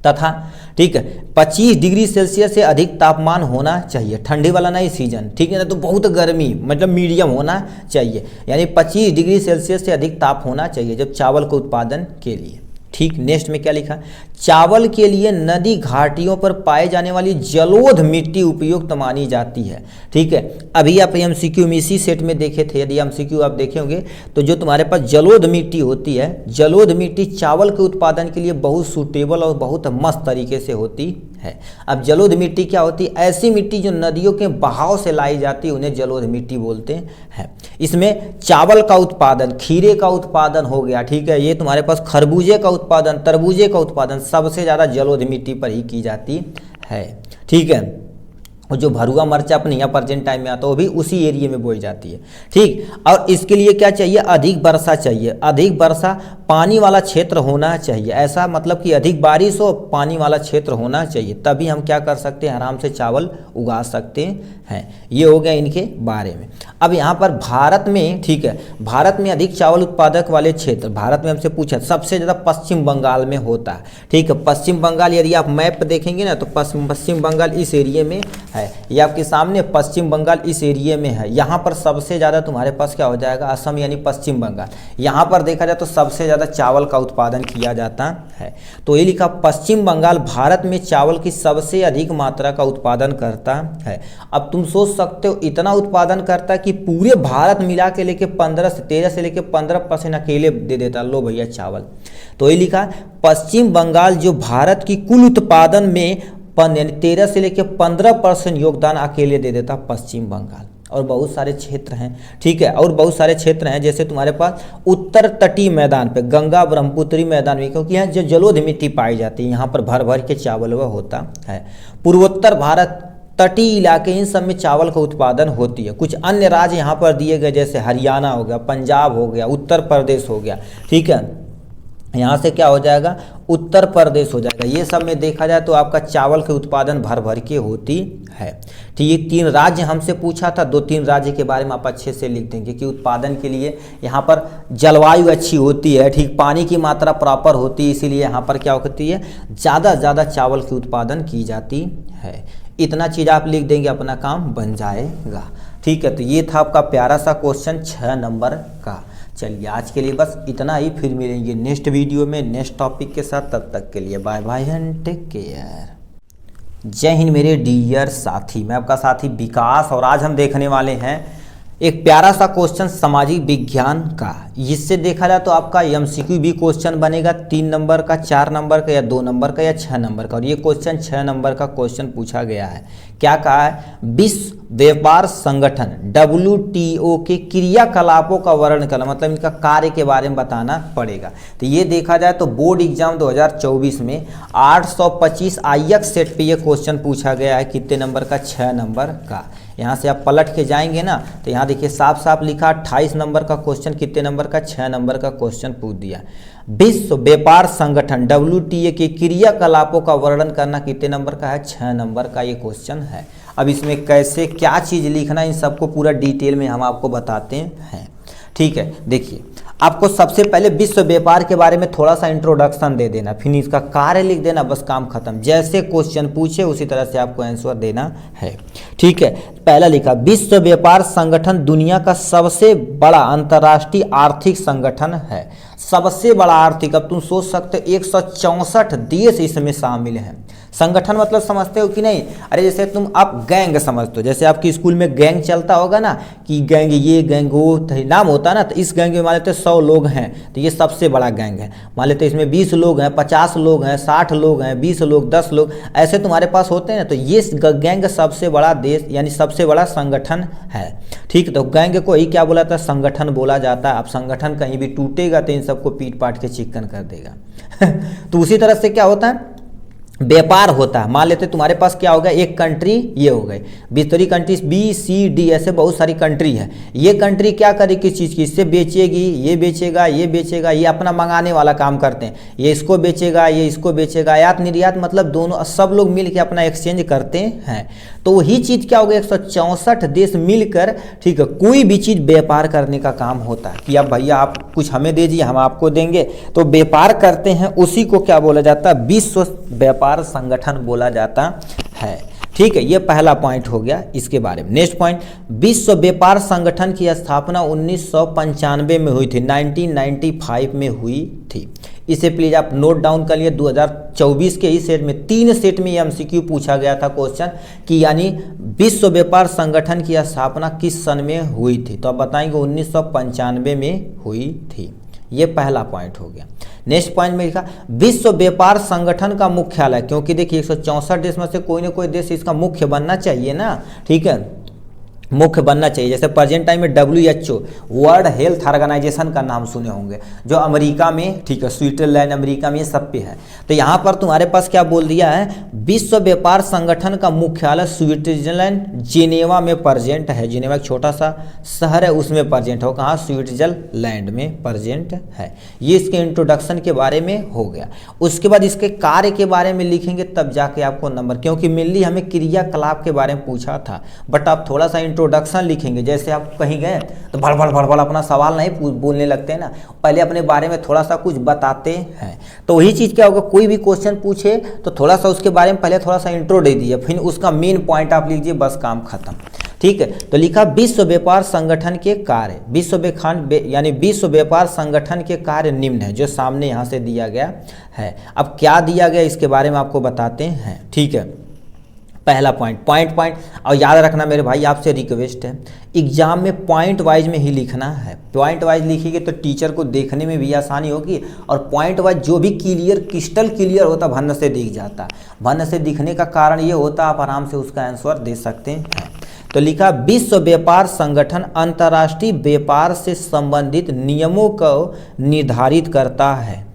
तथा ठीक है 25 डिग्री सेल्सियस से अधिक तापमान होना चाहिए, ठंडी वाला नहीं सीजन, ठीक है ना, तो बहुत गर्मी, मतलब मीडियम होना चाहिए, यानी 25 डिग्री सेल्सियस से अधिक ताप होना चाहिए जब चावल के उत्पादन के लिए। ठीक, नेक्स्ट में क्या लिखा, चावल के लिए नदी घाटियों पर पाए जाने वाली जलोढ़ मिट्टी उपयुक्त मानी जाती है। ठीक है, अभी आप एमसीक्यू में इसी सेट में देखे थे, यदि एमसीक्यू आप देखे होंगे तो जो तुम्हारे पास जलोढ़ मिट्टी होती है, जलोढ़ मिट्टी चावल के उत्पादन के लिए बहुत सूटेबल और बहुत मस्त तरीके से होती है। अब जलोढ़ मिट्टी क्या होती है, ऐसी मिट्टी जो नदियों के बहाव से लाई जाती है, उन्हें जलोढ़ मिट्टी बोलते हैं। इसमें चावल का उत्पादन, खीरे का उत्पादन हो गया, ठीक है, ये तुम्हारे पास खरबूजे का उत्पादन, तरबूजे का उत्पादन सबसे ज़्यादा जलोढ़ मिट्टी पर ही की जाती है। ठीक है, और जो भरुआ मरचा अपने यहाँ प्रेजेंट टाइम में आता है वो भी उसी एरिया में बोई जाती है। ठीक, और इसके लिए क्या चाहिए, अधिक वर्षा चाहिए, अधिक वर्षा, पानी वाला क्षेत्र होना चाहिए, ऐसा मतलब कि अधिक बारिश हो, पानी वाला क्षेत्र होना चाहिए, तभी हम क्या कर सकते हैं, आराम से चावल उगा सकते हैं। ये हो गया इनके बारे में। अब यहाँ पर भारत में, ठीक है, भारत में अधिक चावल उत्पादक वाले क्षेत्र, भारत में हमसे पूछा सबसे ज़्यादा पश्चिम बंगाल में होता है। ठीक है, पश्चिम बंगाल, यदि आप मैप देखेंगे ना तो पश्चिम बंगाल इस एरिया में है, ये आपके सामने पश्चिम बंगाल इस एरिया में है। यहाँ पर सबसे ज़्यादा तुम्हारे पास क्या हो जाएगा, असम यानी पश्चिम बंगाल। यहाँ पर देखा जाए तो सबसे ज़्यादा ज़्यादा चावल का उत्पादन किया जाता है। तो ये लिखा पश्चिम बंगाल भारत में चावल की सबसे अधिक मात्रा का उत्पादन करता है। अब तुम सोच सकते हो इतना उत्पादन करता है कि पूरे भारत मिला के लेके 13 से लेके 15% अकेले दे देता, लो भैया चावल। तो ये लिखा पश्चिम बंगाल जो भारत की कुल उत्पादन में 13 से लेके 15% योगदान अकेले दे देता पश्चिम बंगाल। और बहुत सारे क्षेत्र हैं, ठीक है, और बहुत सारे क्षेत्र हैं जैसे तुम्हारे पास उत्तर तटीय मैदान पे गंगा ब्रह्मपुत्री मैदान में, क्योंकि यहाँ जो जलोढ़ मिट्टी पाई जाती है यहाँ पर भर भर के चावल वह होता है। पूर्वोत्तर भारत तटीय इलाके इन सब में चावल का उत्पादन होती है। कुछ अन्य राज्य यहाँ पर दिए गए जैसे हरियाणा हो गया, पंजाब हो गया, उत्तर प्रदेश हो गया, ठीक है, यहाँ से क्या हो जाएगा उत्तर प्रदेश हो जाएगा। ये सब में देखा जाए तो आपका चावल के उत्पादन भर भर के होती है। ठीक है, 3 राज्य हमसे पूछा था, 2-3 राज्य के बारे में आप अच्छे से लिख देंगे कि उत्पादन के लिए यहाँ पर जलवायु अच्छी होती है, ठीक, पानी की मात्रा प्रॉपर होती है, इसीलिए यहाँ पर क्या होती है ज़्यादा चावल की उत्पादन की जाती है। इतना चीज़ आप लिख देंगे, अपना काम बन जाएगा। ठीक है, तो ये था आपका प्यारा सा क्वेश्चन 6 नंबर का। चलिए आज के लिए बस इतना ही, फिर मिलेंगे नेक्स्ट वीडियो में नेक्स्ट टॉपिक के साथ। तब तक के लिए bye bye and take care. Jai Hind मेरे डियर साथी, मैं आपका साथी विकास, और आज हम देखने वाले हैं एक प्यारा सा क्वेश्चन सामाजिक विज्ञान का। इससे देखा जाए तो आपका एमसीक्यू भी क्वेश्चन बनेगा 3 नंबर का, 4 नंबर का, या 2 नंबर का, या 6 नंबर का। और ये क्वेश्चन 6 नंबर का क्वेश्चन पूछा गया है। क्या कहा है, विश्व व्यापार संगठन WTO के क्रियाकलापों का वर्णन करना, मतलब इनका कार्य के बारे में बताना पड़ेगा। तो ये देखा जाए तो बोर्ड एग्जाम 2024 में 825 IX सेट पे ये क्वेश्चन पूछा गया है। कितने नंबर का, 6 नंबर का। यहाँ से आप पलट के जाएंगे ना तो यहाँ देखिए साफ साफ लिखा 28 नंबर का क्वेश्चन, कितने नंबर का, 6 नंबर का क्वेश्चन पूछ दिया। विश्व व्यापार संगठन WTO के क्रियाकलापों का वर्णन करना कितने नंबर का है, 6 नंबर का ये क्वेश्चन है। अब इसमें कैसे क्या चीज़ लिखना, इन सबको पूरा डिटेल में हम आपको बताते हैं। ठीक है, देखिए आपको सबसे पहले विश्व व्यापार के बारे में थोड़ा सा इंट्रोडक्शन दे देना, फिर इसका कार्य लिख देना, बस काम खत्म। जैसे क्वेश्चन पूछे उसी तरह से आपको आंसर देना है। ठीक है, पहला लिखा विश्व व्यापार संगठन दुनिया का सबसे बड़ा अंतर्राष्ट्रीय आर्थिक संगठन है। सबसे बड़ा आर्थिक, अब तुम सोच सकते हो 164 देश इसमें शामिल हैं। संगठन मतलब समझते हो कि नहीं, अरे जैसे तुम आप गैंग समझते हो, जैसे आपकी स्कूल में गैंग चलता होगा ना कि गैंग ये गैंग वो नाम होता है ना, तो इस गैंग में मान लेते 100 लोग हैं तो ये सबसे बड़ा गैंग है। मान लेते इसमें 20 लोग हैं, 50 लोग हैं, 60 लोग हैं, 20 लोग, 10 लोग, ऐसे तुम्हारे पास होते हैं ना, तो ये गैंग सबसे बड़ा देश यानी सबसे बड़ा संगठन है। ठीक, तो गैंग को ही क्या बोला था, संगठन बोला जाता है। अब संगठन कहीं भी टूटेगा तो इन सबको पीट पाट के चिकन कर देगा। तो उसी तरह से क्या होता है, व्यापार होता है। मान लेते तुम्हारे पास क्या हो गया, एक कंट्री ये हो गई, भीतरी कंट्री BCD, ऐसे बहुत सारी कंट्री है। ये कंट्री क्या करेगी, किस चीज़ की, इससे बेचेगी, ये बेचेगा, ये बेचेगा, ये अपना मंगाने वाला काम करते हैं, ये इसको बेचेगा, ये इसको बेचेगा, आयात निर्यात मतलब दोनों सब लोग मिल के अपना एक्सचेंज करते हैं। तो वही चीज़ क्या हो गया, 164 देश मिलकर, ठीक है, कोई भी चीज़ व्यापार करने का काम होता है कि अब भैया आप कुछ हमें दीजिए हम आपको देंगे, तो व्यापार करते हैं, उसी को क्या बोला जाता है, विश्व व्यापार संगठन बोला जाता है। ठीक है, ये पहला पॉइंट हो गया इसके बारे में। नेक्स्ट पॉइंट, विश्व व्यापार संगठन की स्थापना 1995 में हुई थी, 1995 में हुई थी। इसे प्लीज आप नोट डाउन कर लिए। 2024 के ही सेट में 3 सेट में MCQ पूछा गया था क्वेश्चन कि यानी विश्व व्यापार संगठन की स्थापना किस सन में हुई थी, तो आप बताएंगे 1995 में हुई थी। ये पहला पॉइंट हो गया। नेक्स्ट पॉइंट में लिखा विश्व व्यापार संगठन का मुख्यालय, क्योंकि देखिए 164 देश में से कोई ना कोई देश इसका मुख्य बनना चाहिए ना, ठीक है, मुख्य बनना चाहिए। जैसे प्रेजेंट टाइम में WHO वर्ल्ड हेल्थ ऑर्गेनाइजेशन का नाम सुने होंगे, जो अमेरिका में, ठीक है, स्विट्जरलैंड अमेरिका में सब पे है। तो यहाँ पर तुम्हारे पास क्या बोल दिया है, विश्व व्यापार संगठन का मुख्यालय स्विट्जरलैंड जिनेवा में प्रेजेंट है। जिनेवा एक छोटा सा शहर है, उसमें प्रेजेंट हो, कहाँ, स्विट्जरलैंड में प्रेजेंट है। ये इसके इंट्रोडक्शन के बारे में हो गया। उसके बाद इसके कार्य के बारे में लिखेंगे तब जाके आपको नंबर, क्योंकि मेनली हमें क्रियाकलाप के बारे में पूछा था, बट आप थोड़ा सा इंट्रोडक्शन लिखेंगे। जैसे आप कहीं गए तो भड़ अपना सवाल नहीं बोलने लगते हैं ना, पहले अपने बारे में थोड़ा सा कुछ बताते हैं। तो वही चीज़ क्या होगा, कोई भी क्वेश्चन पूछे तो थोड़ा सा उसके बारे में पहले थोड़ा सा इंट्रो दे दिए, फिर उसका मेन पॉइंट आप लीजिए, बस काम खत्म। ठीक है। तो लिखा विश्व व्यापार संगठन के कार्य, यानी विश्व व्यापार संगठन के कार्य निम्न है, जो सामने यहाँ से दिया गया है। अब क्या दिया गया इसके बारे में आपको बताते हैं, ठीक है। पहला पॉइंट और याद रखना मेरे भाई, आपसे रिक्वेस्ट है एग्जाम में पॉइंट वाइज में ही लिखना है। पॉइंट वाइज लिखिएगा तो टीचर को देखने में भी आसानी होगी, और पॉइंट वाइज जो भी क्रिस्टल क्लियर होता भन्न से दिख जाता। भन्न से दिखने का कारण ये होता आप आराम से उसका आंसर दे सकते हैं। तो लिखा विश्व व्यापार संगठन अंतर्राष्ट्रीय व्यापार से संबंधित नियमों को निर्धारित करता है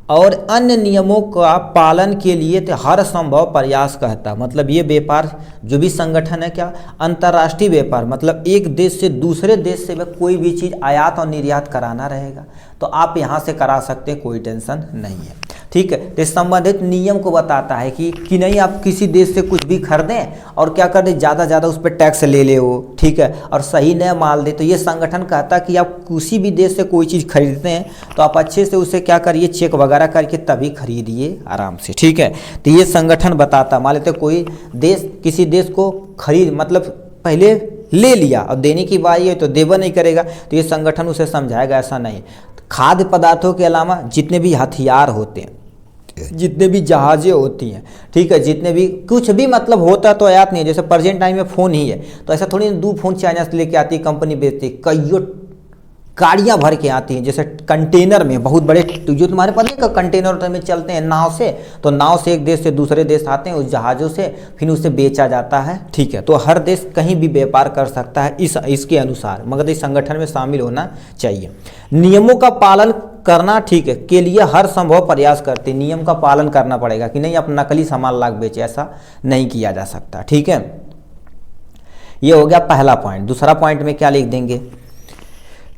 और अन्य नियमों का पालन के लिए हर संभव प्रयास करता। मतलब ये व्यापार जो भी संगठन है, क्या अंतर्राष्ट्रीय व्यापार मतलब एक देश से दूसरे देश से कोई भी चीज़ आयात और निर्यात कराना रहेगा तो आप यहाँ से करा सकते हैं, कोई टेंशन नहीं है, ठीक है। तो संबंधित नियम को बताता है कि नहीं आप किसी देश से कुछ भी खरीदें और क्या कर दें, ज़्यादा उस पर टैक्स ले हो, ठीक है, और सही नया माल दे। तो ये संगठन कहता है कि आप किसी भी देश से कोई चीज़ खरीदते हैं तो आप अच्छे से उसे क्या करिए, चेक वगैरह करके तभी खरीदिए आराम से, ठीक है। तो ये संगठन बताता, मान लेते कोई देश किसी देश को खरीद मतलब पहले ले लिया और देने की बारी है तो देवा नहीं करेगा, तो ये संगठन उसे समझाएगा ऐसा नहीं। खाद्य पदार्थों के अलावा जितने भी हथियार होते हैं, जितने भी जहाज़ें होती हैं, ठीक है, जितने भी कुछ भी मतलब होता तो आयात नहीं है। जैसे प्रेजेंट टाइम में फ़ोन ही है तो ऐसा थोड़ी 2 फ़ोन चाइना से लेके आती है कंपनी, बेचती है, कईयों गाड़ियाँ भर के आती हैं। जैसे कंटेनर में बहुत बड़े जो तुम्हारे पास नहीं कंटेनर में चलते हैं नाव से, तो नाव से एक देश से दूसरे देश आते हैं उस जहाज़ों से, फिर उसे बेचा जाता है, ठीक है। तो हर देश कहीं भी व्यापार कर सकता है इसके अनुसार, मगर इस संगठन में शामिल होना चाहिए। नियमों का पालन करना, ठीक है, के लिए हर संभव प्रयास करते। नियम का पालन करना पड़ेगा कि नहीं आप नकली सामान लाके बेचे, ऐसा नहीं किया जा सकता, ठीक है। ये हो गया पहला पॉइंट। दूसरा पॉइंट में क्या लिख देंगे,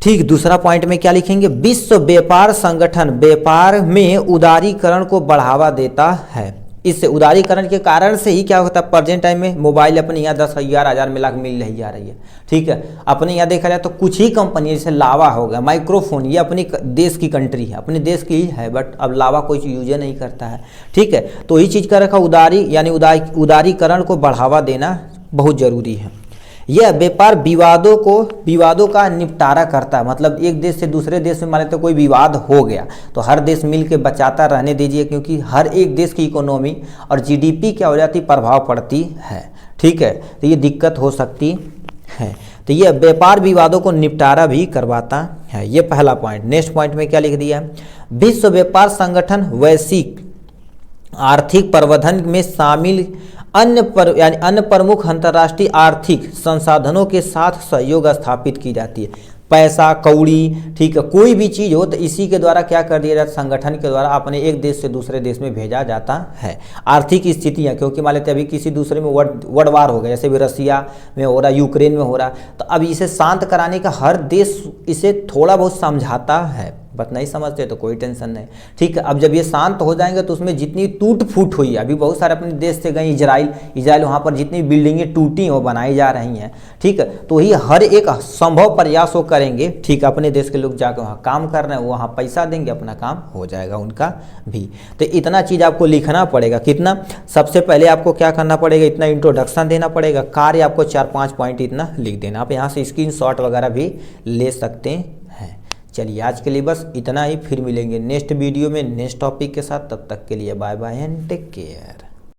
ठीक, दूसरा पॉइंट में क्या लिखेंगे, विश्व व्यापार संगठन व्यापार में उदारीकरण को बढ़ावा देता है। इससे उदारीकरण के कारण से ही क्या होता है, प्रेजेंट टाइम में मोबाइल अपने यहाँ 10,000 1000 में लाख मिल रही जा रही है, ठीक है। अपने यहाँ देखा जाए तो कुछ ही कंपनी जैसे लावा हो गया, माइक्रोफोन, ये अपनी देश की कंट्री है, अपने देश की ही है, बट अब लावा कोई यूज नहीं करता है, ठीक है। तो ये चीज़ का रखा उदारीकरण को बढ़ावा देना बहुत ज़रूरी है। यह व्यापार विवादों का निपटारा करता है। मतलब एक देश से दूसरे देश में मान लेते कोई विवाद हो गया तो हर देश मिल के बचाता रहने दीजिए, क्योंकि हर एक देश की इकोनॉमी और जीडीपी क्या हो जाती, प्रभाव पड़ती है, ठीक है। तो ये दिक्कत हो सकती है। तो ये व्यापार विवादों को निपटारा भी करवाता है, ये पहला पॉइंट। नेक्स्ट पॉइंट में क्या लिख दिया है, विश्व व्यापार संगठन वैश्विक आर्थिक प्रबंधन में शामिल अन्य प्रमुख अंतर्राष्ट्रीय आर्थिक संसाधनों के साथ सहयोग स्थापित की जाती है। पैसा कौड़ी, ठीक है, कोई भी चीज़ हो तो इसी के द्वारा क्या कर दिया जाता है, संगठन के द्वारा अपने एक देश से दूसरे देश में भेजा जाता है। आर्थिक स्थितियाँ, क्योंकि मान लेते अभी किसी दूसरे में वर्ल्ड वार हो गया, जैसे भी रसिया में हो रहा, यूक्रेन में हो रहा, तो अब इसे शांत कराने का हर देश इसे थोड़ा बहुत समझाता है, बट नहीं समझते तो कोई टेंशन नहीं, ठीक है। अब जब ये शांत हो जाएंगे तो उसमें जितनी टूट फूट हुई, अभी बहुत सारे अपने देश से गए इजराइल वहाँ पर जितनी बिल्डिंगें टूटी वो बनाई जा रही हैं, ठीक है। तो ही हर एक संभव प्रयास वो करेंगे, ठीक, अपने देश के लोग जाकर वहाँ काम कर रहे हैं, वहाँ पैसा देंगे, अपना काम हो जाएगा उनका भी। तो इतना चीज़ आपको लिखना पड़ेगा। कितना, सबसे पहले आपको क्या करना पड़ेगा, इतना इंट्रोडक्शन देना पड़ेगा, कार्य आपको 4-5 पॉइंट इतना लिख देना। आप यहाँ से स्क्रीनशॉट वगैरह भी ले सकते हैं। चलिए आज के लिए बस इतना ही, फिर मिलेंगे नेक्स्ट वीडियो में नेक्स्ट टॉपिक के साथ। तब तक के लिए bye bye and take care.